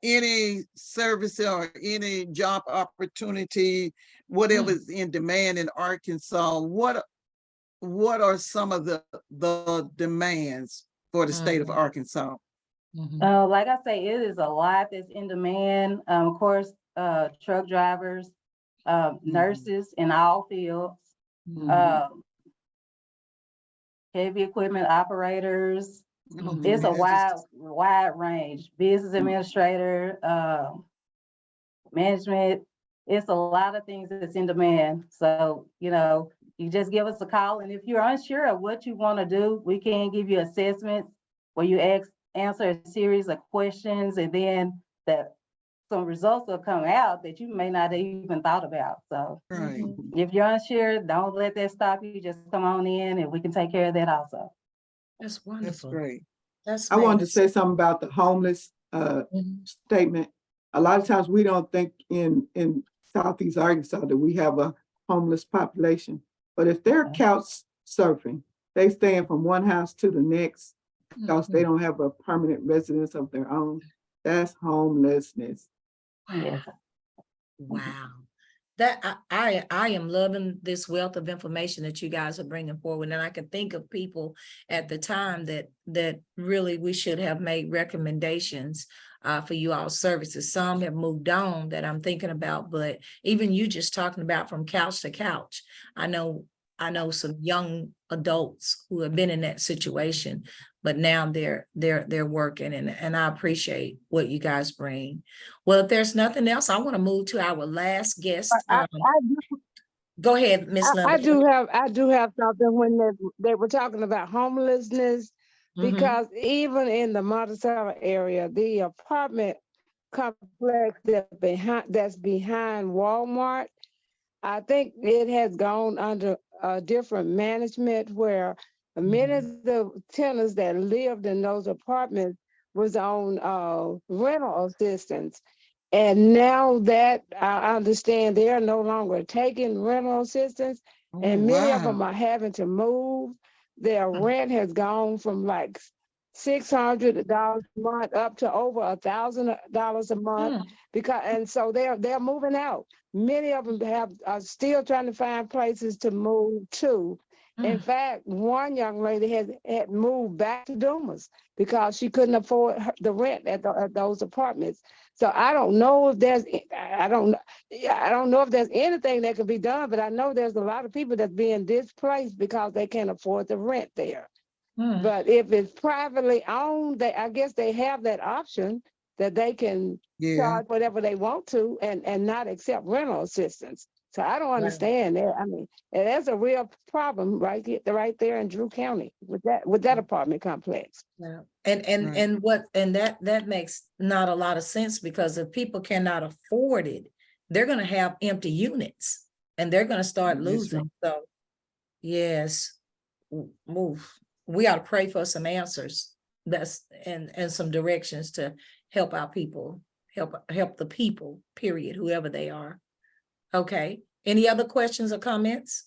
Speaker 2: any service or any job opportunity, whatever is in demand in Arkansas, what are some of the demands for the state of Arkansas?
Speaker 8: Like I say, it is a lot that's in demand. Of course, truck drivers, nurses in all fields, heavy equipment operators. It's a wide range. Business administrator, management. It's a lot of things that's in demand. So, you just give us a call. And if you're unsure of what you want to do, we can give you assessments where you answer a series of questions, and then some results will come out that you may not have even thought about. So if you're unsure, don't let that stop you. Just come on in and we can take care of that also.
Speaker 1: That's wonderful.
Speaker 2: That's great.
Speaker 6: I wanted to say something about the homeless statement. A lot of times we don't think in Southeast Arkansas that we have a homeless population, but if they're couch surfing, they staying from one house to the next because they don't have a permanent residence of their own. That's homelessness.
Speaker 8: Yes.
Speaker 1: Wow. That I am loving this wealth of information that you guys are bringing forward. And I can think of people at the time that really we should have made recommendations for you all services. Some have moved on that I'm thinking about, but even you just talking about from couch to couch. I know some young adults who have been in that situation, but now they're working, and I appreciate what you guys bring. Well, if there's nothing else, I want to move to our last guest. Go ahead, Ms.
Speaker 7: I
Speaker 1: Lambert.
Speaker 7: do have something when they were talking about homelessness, because even in the Monticello area, the apartment complex that's behind Walmart, I think it has gone under a different management, where many of the tenants that lived in those apartments was on rental assistance. And now that I understand, they are no longer taking rental assistance, and many of them are having to move. Their rent has gone from like $600 a month up to over $1,000 a month, and so they're moving out. Many of them are still trying to find places to move to. In fact, one young lady had moved back to Dumas because she couldn't afford the rent at those apartments. So I don't know if there's anything that can be done, but I know there's a lot of people that's being displaced because they can't afford the rent there. But if it's privately owned, I guess they have that option that they can charge whatever they want to and not accept rental assistance. So I don't understand that. I mean, and that's a real problem right there in Drew County with that apartment complex.
Speaker 1: Yeah. And that makes not a lot of sense, because if people cannot afford it, they're going to have empty units and they're going to start losing. So yes, we ought to pray for some answers and some directions to help our people, help the people, period, whoever they are. Okay. Any other questions or comments?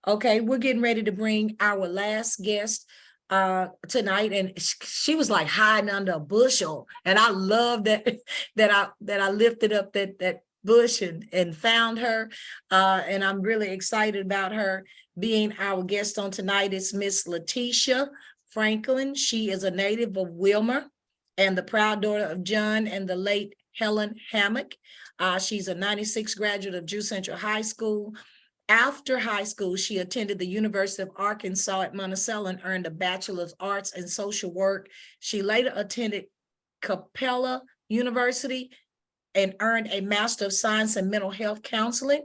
Speaker 1: Okay, we're getting ready to bring our last guest tonight, and she was like hiding under a bushel, and I love that I lifted up that bush and found her, and I'm really excited about her being our guest on tonight. It's Miss Lateasha Franklin. She is a native of Wilmer and the proud daughter of John and the late Helen Hammock. She's a 96 graduate of Drew Central High School. After high school, she attended the University of Arkansas at Monticello and earned a Bachelor of Arts in Social Work. She later attended Capella University and earned a Master of Science in Mental Health Counseling.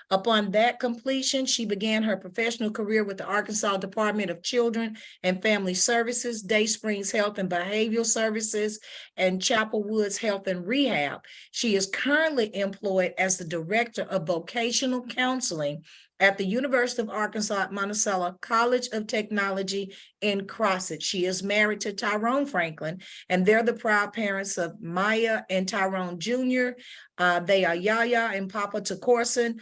Speaker 1: Upon that completion, she began her professional career with the Arkansas Department of Children and Family Services, Day Springs Health and Behavioral Services, and Chapel Woods Health and Rehab. She is currently employed as the Director of Vocational Counseling at the University of Arkansas at Monticello College of Technology in Crossett. She is married to Tyrone Franklin, and they're the proud parents of Maya and Tyrone Jr. They are Yaya and Papa Tacorson,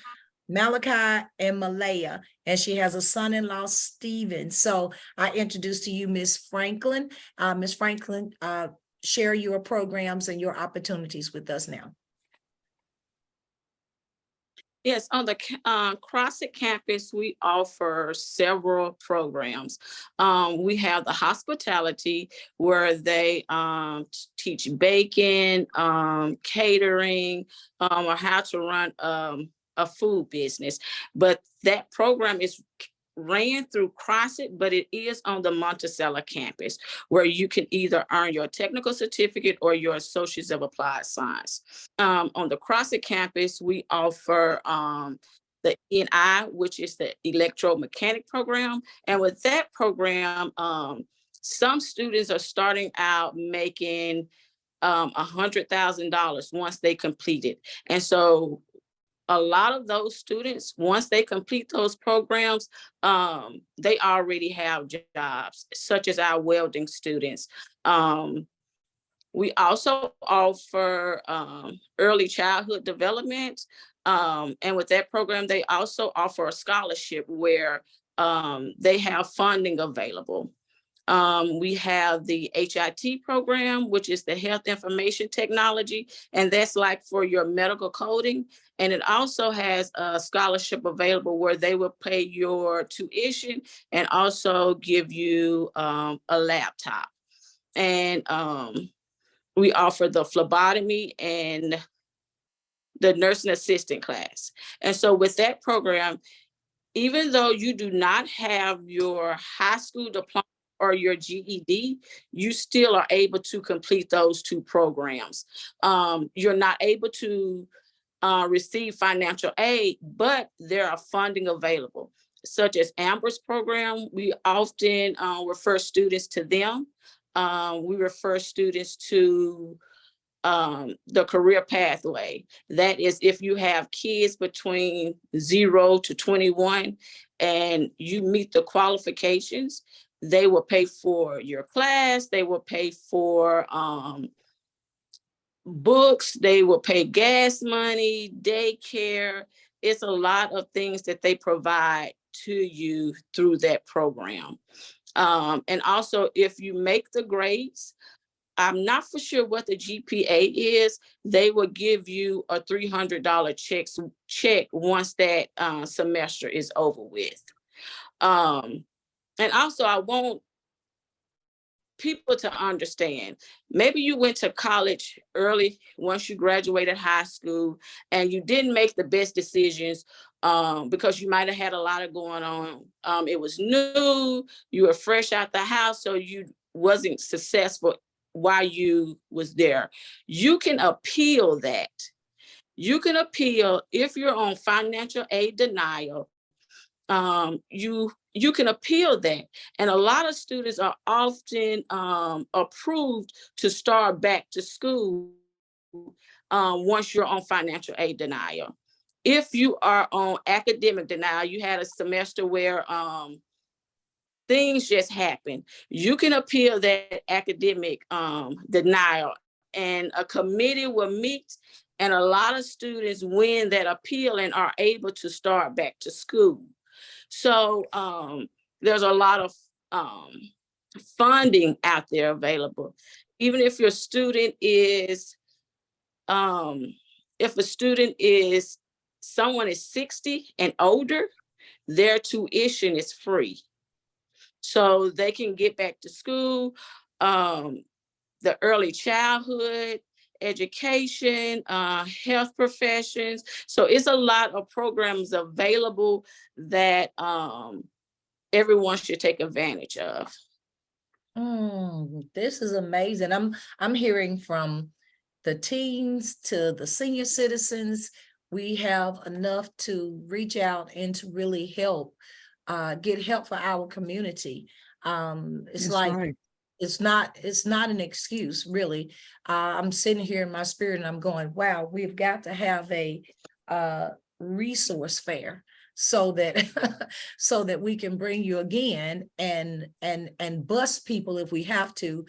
Speaker 1: Malachi and Malaya, and she has a son-in-law, Stephen. So I introduce to you Miss Franklin. Miss Franklin, share your programs and your opportunities with us now.
Speaker 9: Yes, on the CrossFit campus, we offer several programs. We have the hospitality where they teach baking, catering, or how to run a food business. But that program is ran through CrossFit, but it is on the Monticello campus where you can either earn your technical certificate or your Associates of Applied Science. On the CrossFit campus, we offer the NI, which is the electromechanic program. And with that program, some students are starting out making $100,000 once they complete it. And so a lot of those students, once they complete those programs, they already have jobs, such as our welding students. We also offer early childhood development. And with that program, they also offer a scholarship where they have funding available. We have the HIT program, which is the Health Information Technology, and that's like for your medical coding. And it also has a scholarship available where they will pay your tuition and also give you a laptop. And we offer the phlebotomy and the nursing assistant class. And so with that program, even though you do not have your high school diploma or your GED, you still are able to complete those two programs. You're not able to receive financial aid, but there are funding available, such as Ambra's program. We often refer students to them. We refer students to the career pathway. That is, if you have kids between 0 to 21 and you meet the qualifications, they will pay for your class, they will pay for books, they will pay gas money, daycare. It's a lot of things that they provide to you through that program. And also, if you make the grades, I'm not for sure what the GPA is, they will give you a $300 check once that semester is over with. And also, I want people to understand, maybe you went to college early once you graduated high school and you didn't make the best decisions because you might have had a lot of going on. It was new, you were fresh out the house, so you wasn't successful while you was there. You can appeal that. You can appeal if you're on financial aid denial. You can appeal that. And a lot of students are often approved to start back to school once you're on financial aid denial. If you are on academic denial, you had a semester where things just happen, you can appeal that academic denial, and a committee will meet, and a lot of students win that appeal and are able to start back to school. So there's a lot of funding out there available. Even if your student is, if a student is, someone is 60 and older, their tuition is free. So they can get back to school, the early childhood education, health professions. So it's a lot of programs available that everyone should take advantage of.
Speaker 1: This is amazing. I'm hearing from the teens to the senior citizens. We have enough to reach out and to really help, get help for our community. It's
Speaker 2: That's
Speaker 1: like,
Speaker 2: right.
Speaker 1: it's not an excuse, really. I'm sitting here in my spirit and I'm going, wow, we've got to have a resource fair so that so that we can bring you again and bus people if we have to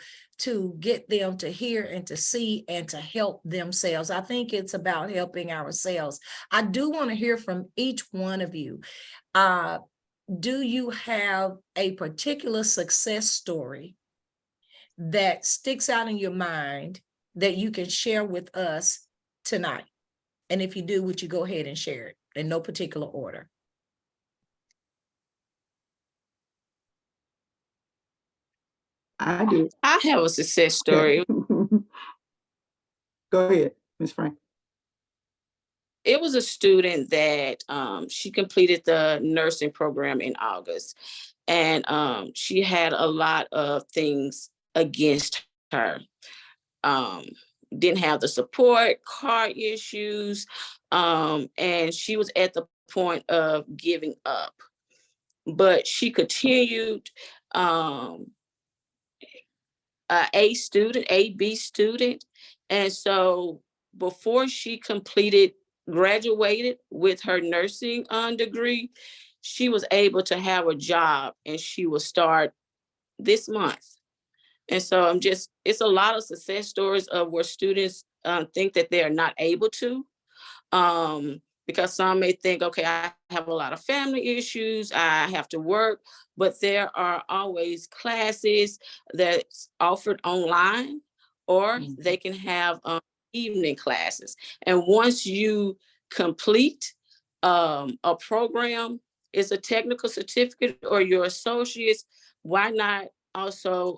Speaker 1: get them to hear and to see and to help themselves. I think it's about helping ourselves. I do want to hear from each one of you. Do you have a particular success story that sticks out in your mind that you can share with us tonight? And if you do, would you go ahead and share it in no particular order?
Speaker 6: I do.
Speaker 9: I have a success story.
Speaker 6: Go ahead, Ms. Frank.
Speaker 9: It was a student that she completed the nursing program in August, and she had a lot of things against her. Didn't have the support, car issues, and she was at the point of giving up. But she continued, a B student. And so before she graduated with her nursing degree, she was able to have a job, and she will start this month. And so it's a lot of success stories of where students think that they are not able to. Because some may think, okay, I have a lot of family issues, I have to work, but there are always classes that's offered online, or they can have evening classes. And once you complete a program, it's a technical certificate or your associates, why not also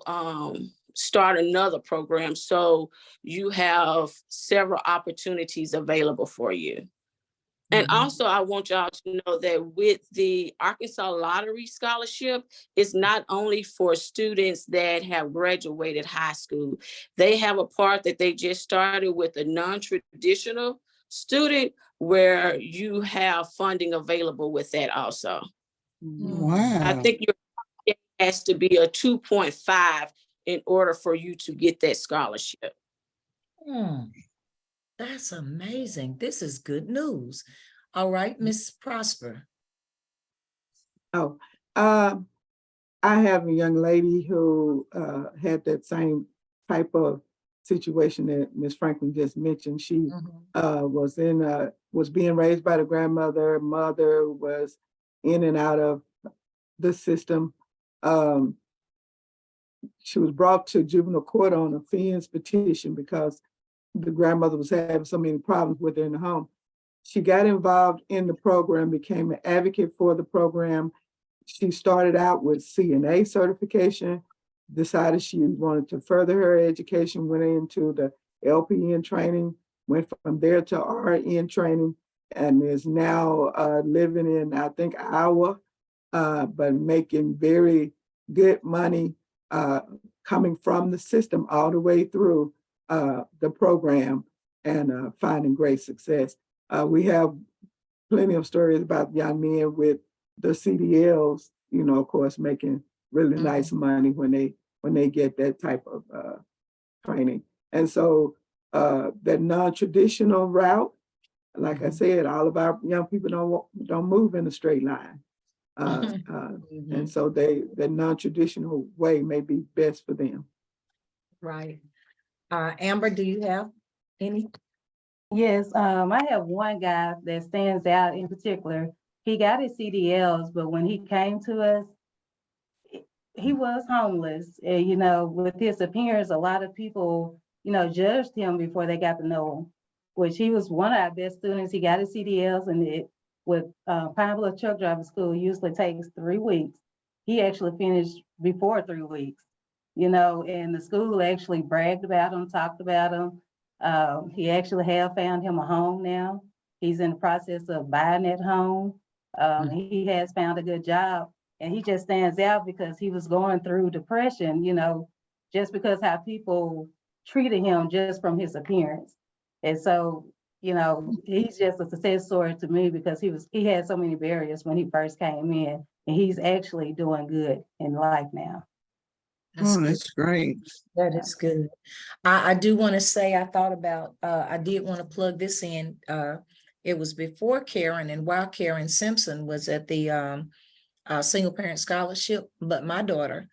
Speaker 9: start another program so you have several opportunities available for you? And also, I want y'all to know that with the Arkansas Lottery Scholarship, it's not only for students that have graduated high school. They have a part that they just started with a non-traditional student where you have funding available with that also.
Speaker 2: Wow.
Speaker 9: I think your has to be a 2.5 in order for you to get that scholarship.
Speaker 1: That's amazing. This is good news. All right, Miss Prosper.
Speaker 6: Oh, I have a young lady who had that same type of situation that Ms. Franklin just mentioned. She was being raised by the grandmother, mother was in and out of the system. She was brought to juvenile court on a FENS petition because the grandmother was having so many problems with her in the home. She got involved in the program, became an advocate for the program. She started out with CNA certification, decided she wanted to further her education, went into the LPN training, went from there to RN training, and is now living in, I think, Iowa, but making very good money coming from the system all the way through the program and finding great success. We have plenty of stories about young men with the CDLs, you know, of course, making really nice money when they get that type of training. And so that non-traditional route, like I said, all of our young people don't move in a straight line. And so the non-traditional way may be best for them.
Speaker 1: Right. Ambra, do you have any?
Speaker 8: Yes, I have one guy that stands out in particular. He got his CDLs, but when he came to us, he was homeless. And, you know, with his appearance, a lot of people, you know, judged him before they got to know him, which he was one of our best students. He got his CDLs, and it with Pine Bluff Truck Driving School usually takes 3 weeks. He actually finished before 3 weeks, you know, and the school actually bragged about him, talked about him. He actually have found him a home now. He's in the process of buying that home. He has found a good job, and he just stands out because he was going through depression, you know, just because how people treated him just from his appearance. And so, you know, he's just a success story to me because he had so many barriers when he first came in, and he's actually doing good in life now.
Speaker 2: That's great.
Speaker 1: That is good. I do want to say, I thought about, I did want to plug this in. It was before Karen and while Karen Simpson was at the single parent scholarship, but my daughter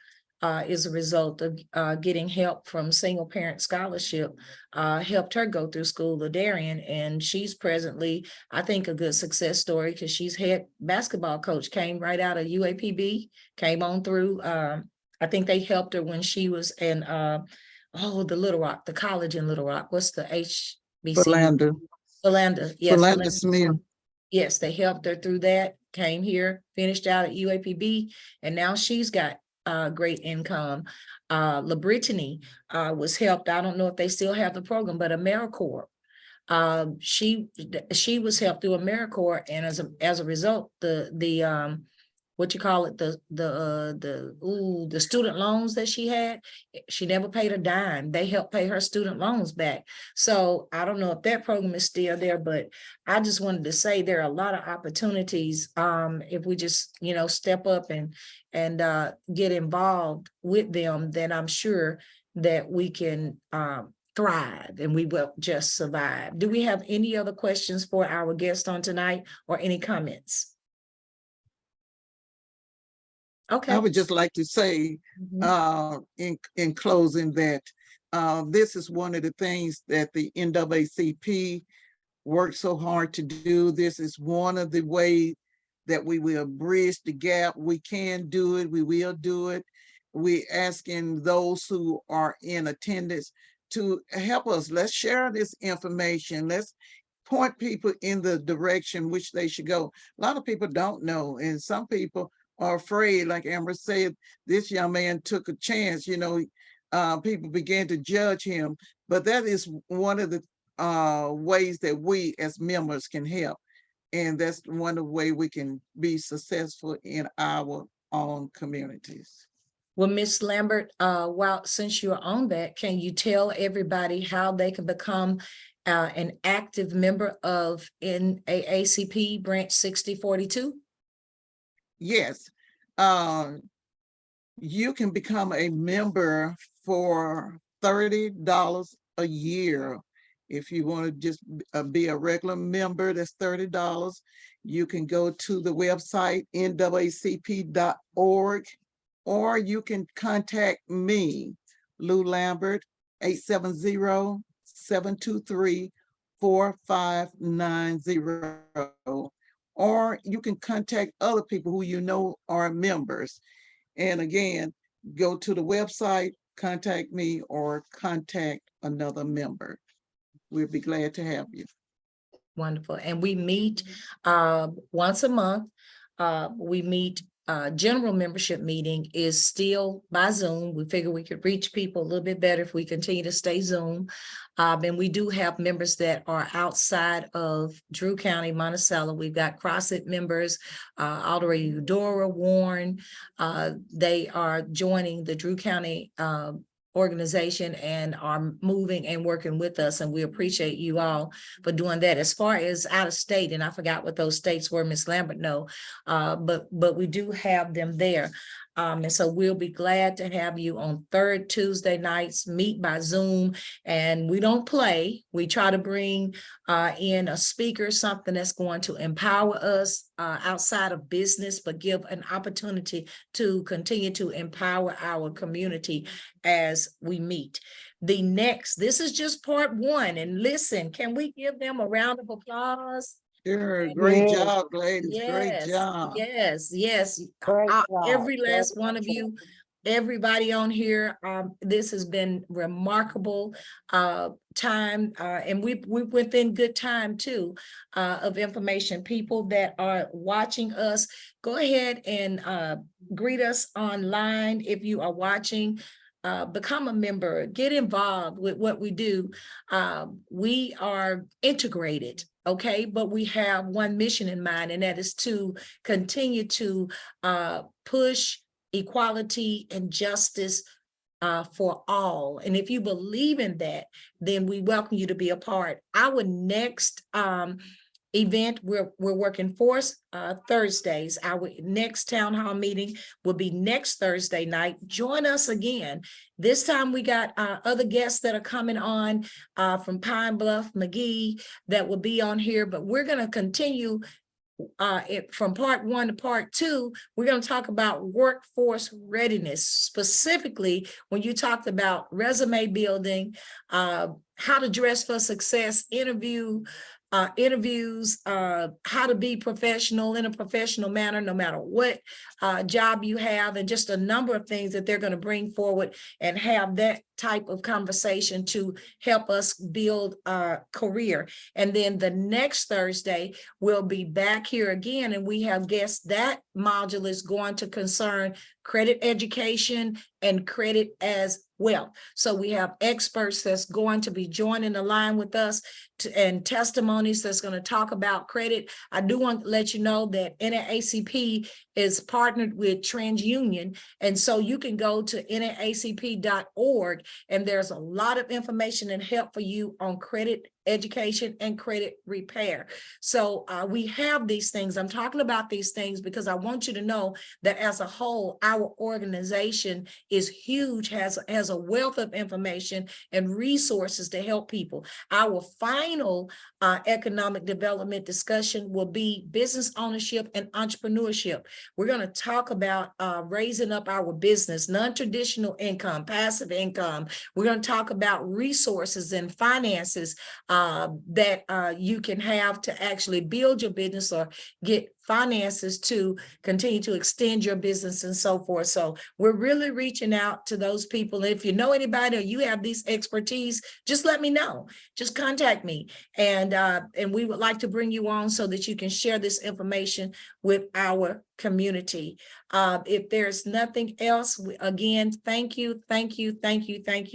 Speaker 1: is a result of getting help from single parent scholarship, helped her go through school of Darien, and she's presently, I think, a good success story because she's head basketball coach, came right out of UAPB, came on through I think they helped her when she was in, the Little Rock, the college in Little Rock. What's the HBCU?
Speaker 2: Philander,
Speaker 1: Philander, yes.
Speaker 2: Philander Smith.
Speaker 1: Yes, they helped her through that, came here, finished out at UAPB, and now she's got great income. LaBrittany was helped. I don't know if they still have the program, but AmeriCorps. She was helped through AmeriCorps, and as a result, the what you call it, the student loans that she had, she never paid a dime. They helped pay her student loans back. So I don't know if that program is still there, but I just wanted to say there are a lot of opportunities if we just, step up and get involved with them, then I'm sure that we can thrive and we will just survive. Do we have any other questions for our guest on tonight or any comments? Okay.
Speaker 2: I would just like to say in closing that this is one of the things that the NAACP worked so hard to do. This is one of the ways that we will bridge the gap. We can do it. We will do it. We're asking those who are in attendance to help us. Let's share this information. Let's point people in the direction which they should go. A lot of people don't know, and some people are afraid. Like Ambra said, this young man took a chance. People began to judge him, but that is one of the ways that we as members can help, and that's one of the ways we can be successful in our own communities.
Speaker 1: Well, Ms. Lambert, since you're on that, can you tell everybody how they can become an active member of NAACP Branch 6042?
Speaker 2: Yes, you can become a member for $30 a year. If you want to just be a regular member, that's $30. You can go to the website naacp.org, or you can contact me, Lou Lambert, 870-723-4590. Or you can contact other people who you know are members. And again, go to the website, contact me, or contact another member. We'll be glad to have you.
Speaker 1: Wonderful. And we meet once a month. We meet, general membership meeting is still by Zoom. We figure we could reach people a little bit better if we continue to stay Zoom. And we do have members that are outside of Drew County, Monticello. We've got CrossFit members, Alderey Eudora, Warren. They are joining the Drew County organization and are moving and working with us, and we appreciate you all for doing that. As far as out of state, and I forgot what those states were, Ms. Lambert, no, but we do have them there. And so we'll be glad to have you on third Tuesday nights, meet by Zoom, and we don't play. We try to bring in a speaker, something that's going to empower us outside of business, but give an opportunity to continue to empower our community as we meet. This is just part one, and listen, can we give them a round of applause?
Speaker 2: Sure, great
Speaker 7: Yes.
Speaker 2: job, ladies. Great
Speaker 1: Yes,
Speaker 2: job.
Speaker 1: yes.
Speaker 7: Great job.
Speaker 1: Every last
Speaker 7: Very
Speaker 1: one of
Speaker 7: much.
Speaker 1: you, everybody on here, this has been remarkable time, and we within good time too of information. People that are watching us, go ahead and greet us online if you are watching. Become a member, get involved with what we do. We are integrated, okay, but we have one mission in mind, and that is to continue to push equality and justice for all. And if you believe in that, then we welcome you to be a part. Our next event, we're working for Thursdays. Our next town hall meeting will be next Thursday night. Join us again. This time we got other guests that are coming on from Pine Bluff, McGee, that will be on here, but we're going to continue from part one to part two. We're going to talk about workforce readiness, specifically when you talked about resume building, how to dress for success, interview interviews, how to be professional in a professional manner, no matter what job you have, and just a number of things that they're going to bring forward and have that type of conversation to help us build a career. And then the next Thursday, we'll be back here again, and we have guests. That module is going to concern credit education and credit as well. So we have experts that's going to be joining the line with us and testimonies that's going to talk about credit. I do want to let you know that NAACP is partnered with TransUnion. And so you can go to naacp.org, and there's a lot of information and help for you on credit education and credit repair. So we have these things. I'm talking about these things because I want you to know that as a whole, our organization is huge, has a wealth of information and resources to help people. Our final economic development discussion will be business ownership and entrepreneurship. We're going to talk about raising up our business, non-traditional income, passive income. We're going to talk about resources and finances that you can have to actually build your business or get finances to continue to extend your business and so forth. So we're really reaching out to those people. If you know anybody or you have these expertise, just let me know. Just contact me, and we would like to bring you on so that you can share this information with our community. If there's nothing else, again, thank you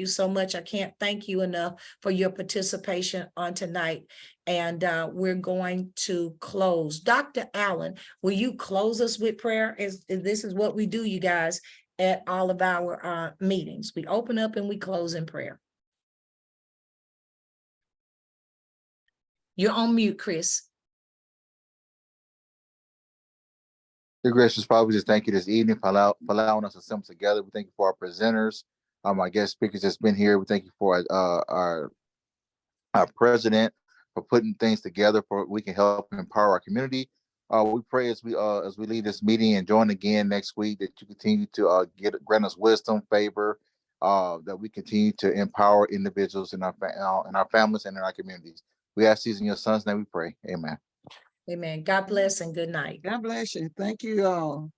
Speaker 1: so much. I can't thank you enough for your participation on tonight. And we're going to close. Dr. Allen, will you close us with prayer? This is what we do, you guys, at all of our meetings. We open up and we close in prayer. You're on mute, Chris.
Speaker 3: Dear gracious Father, we just thank you this evening for allowing us to assemble together. We thank you for our presenters, our guest speakers that's been here. We thank you for our president for putting things together for we can help empower our community. We pray as we leave this meeting and join again next week that you continue to grant us wisdom, favor, that we continue to empower individuals in our families and in our communities. We ask these in your son's name we pray. Amen.
Speaker 1: Amen. God bless and good night.
Speaker 2: God bless you. Thank you all.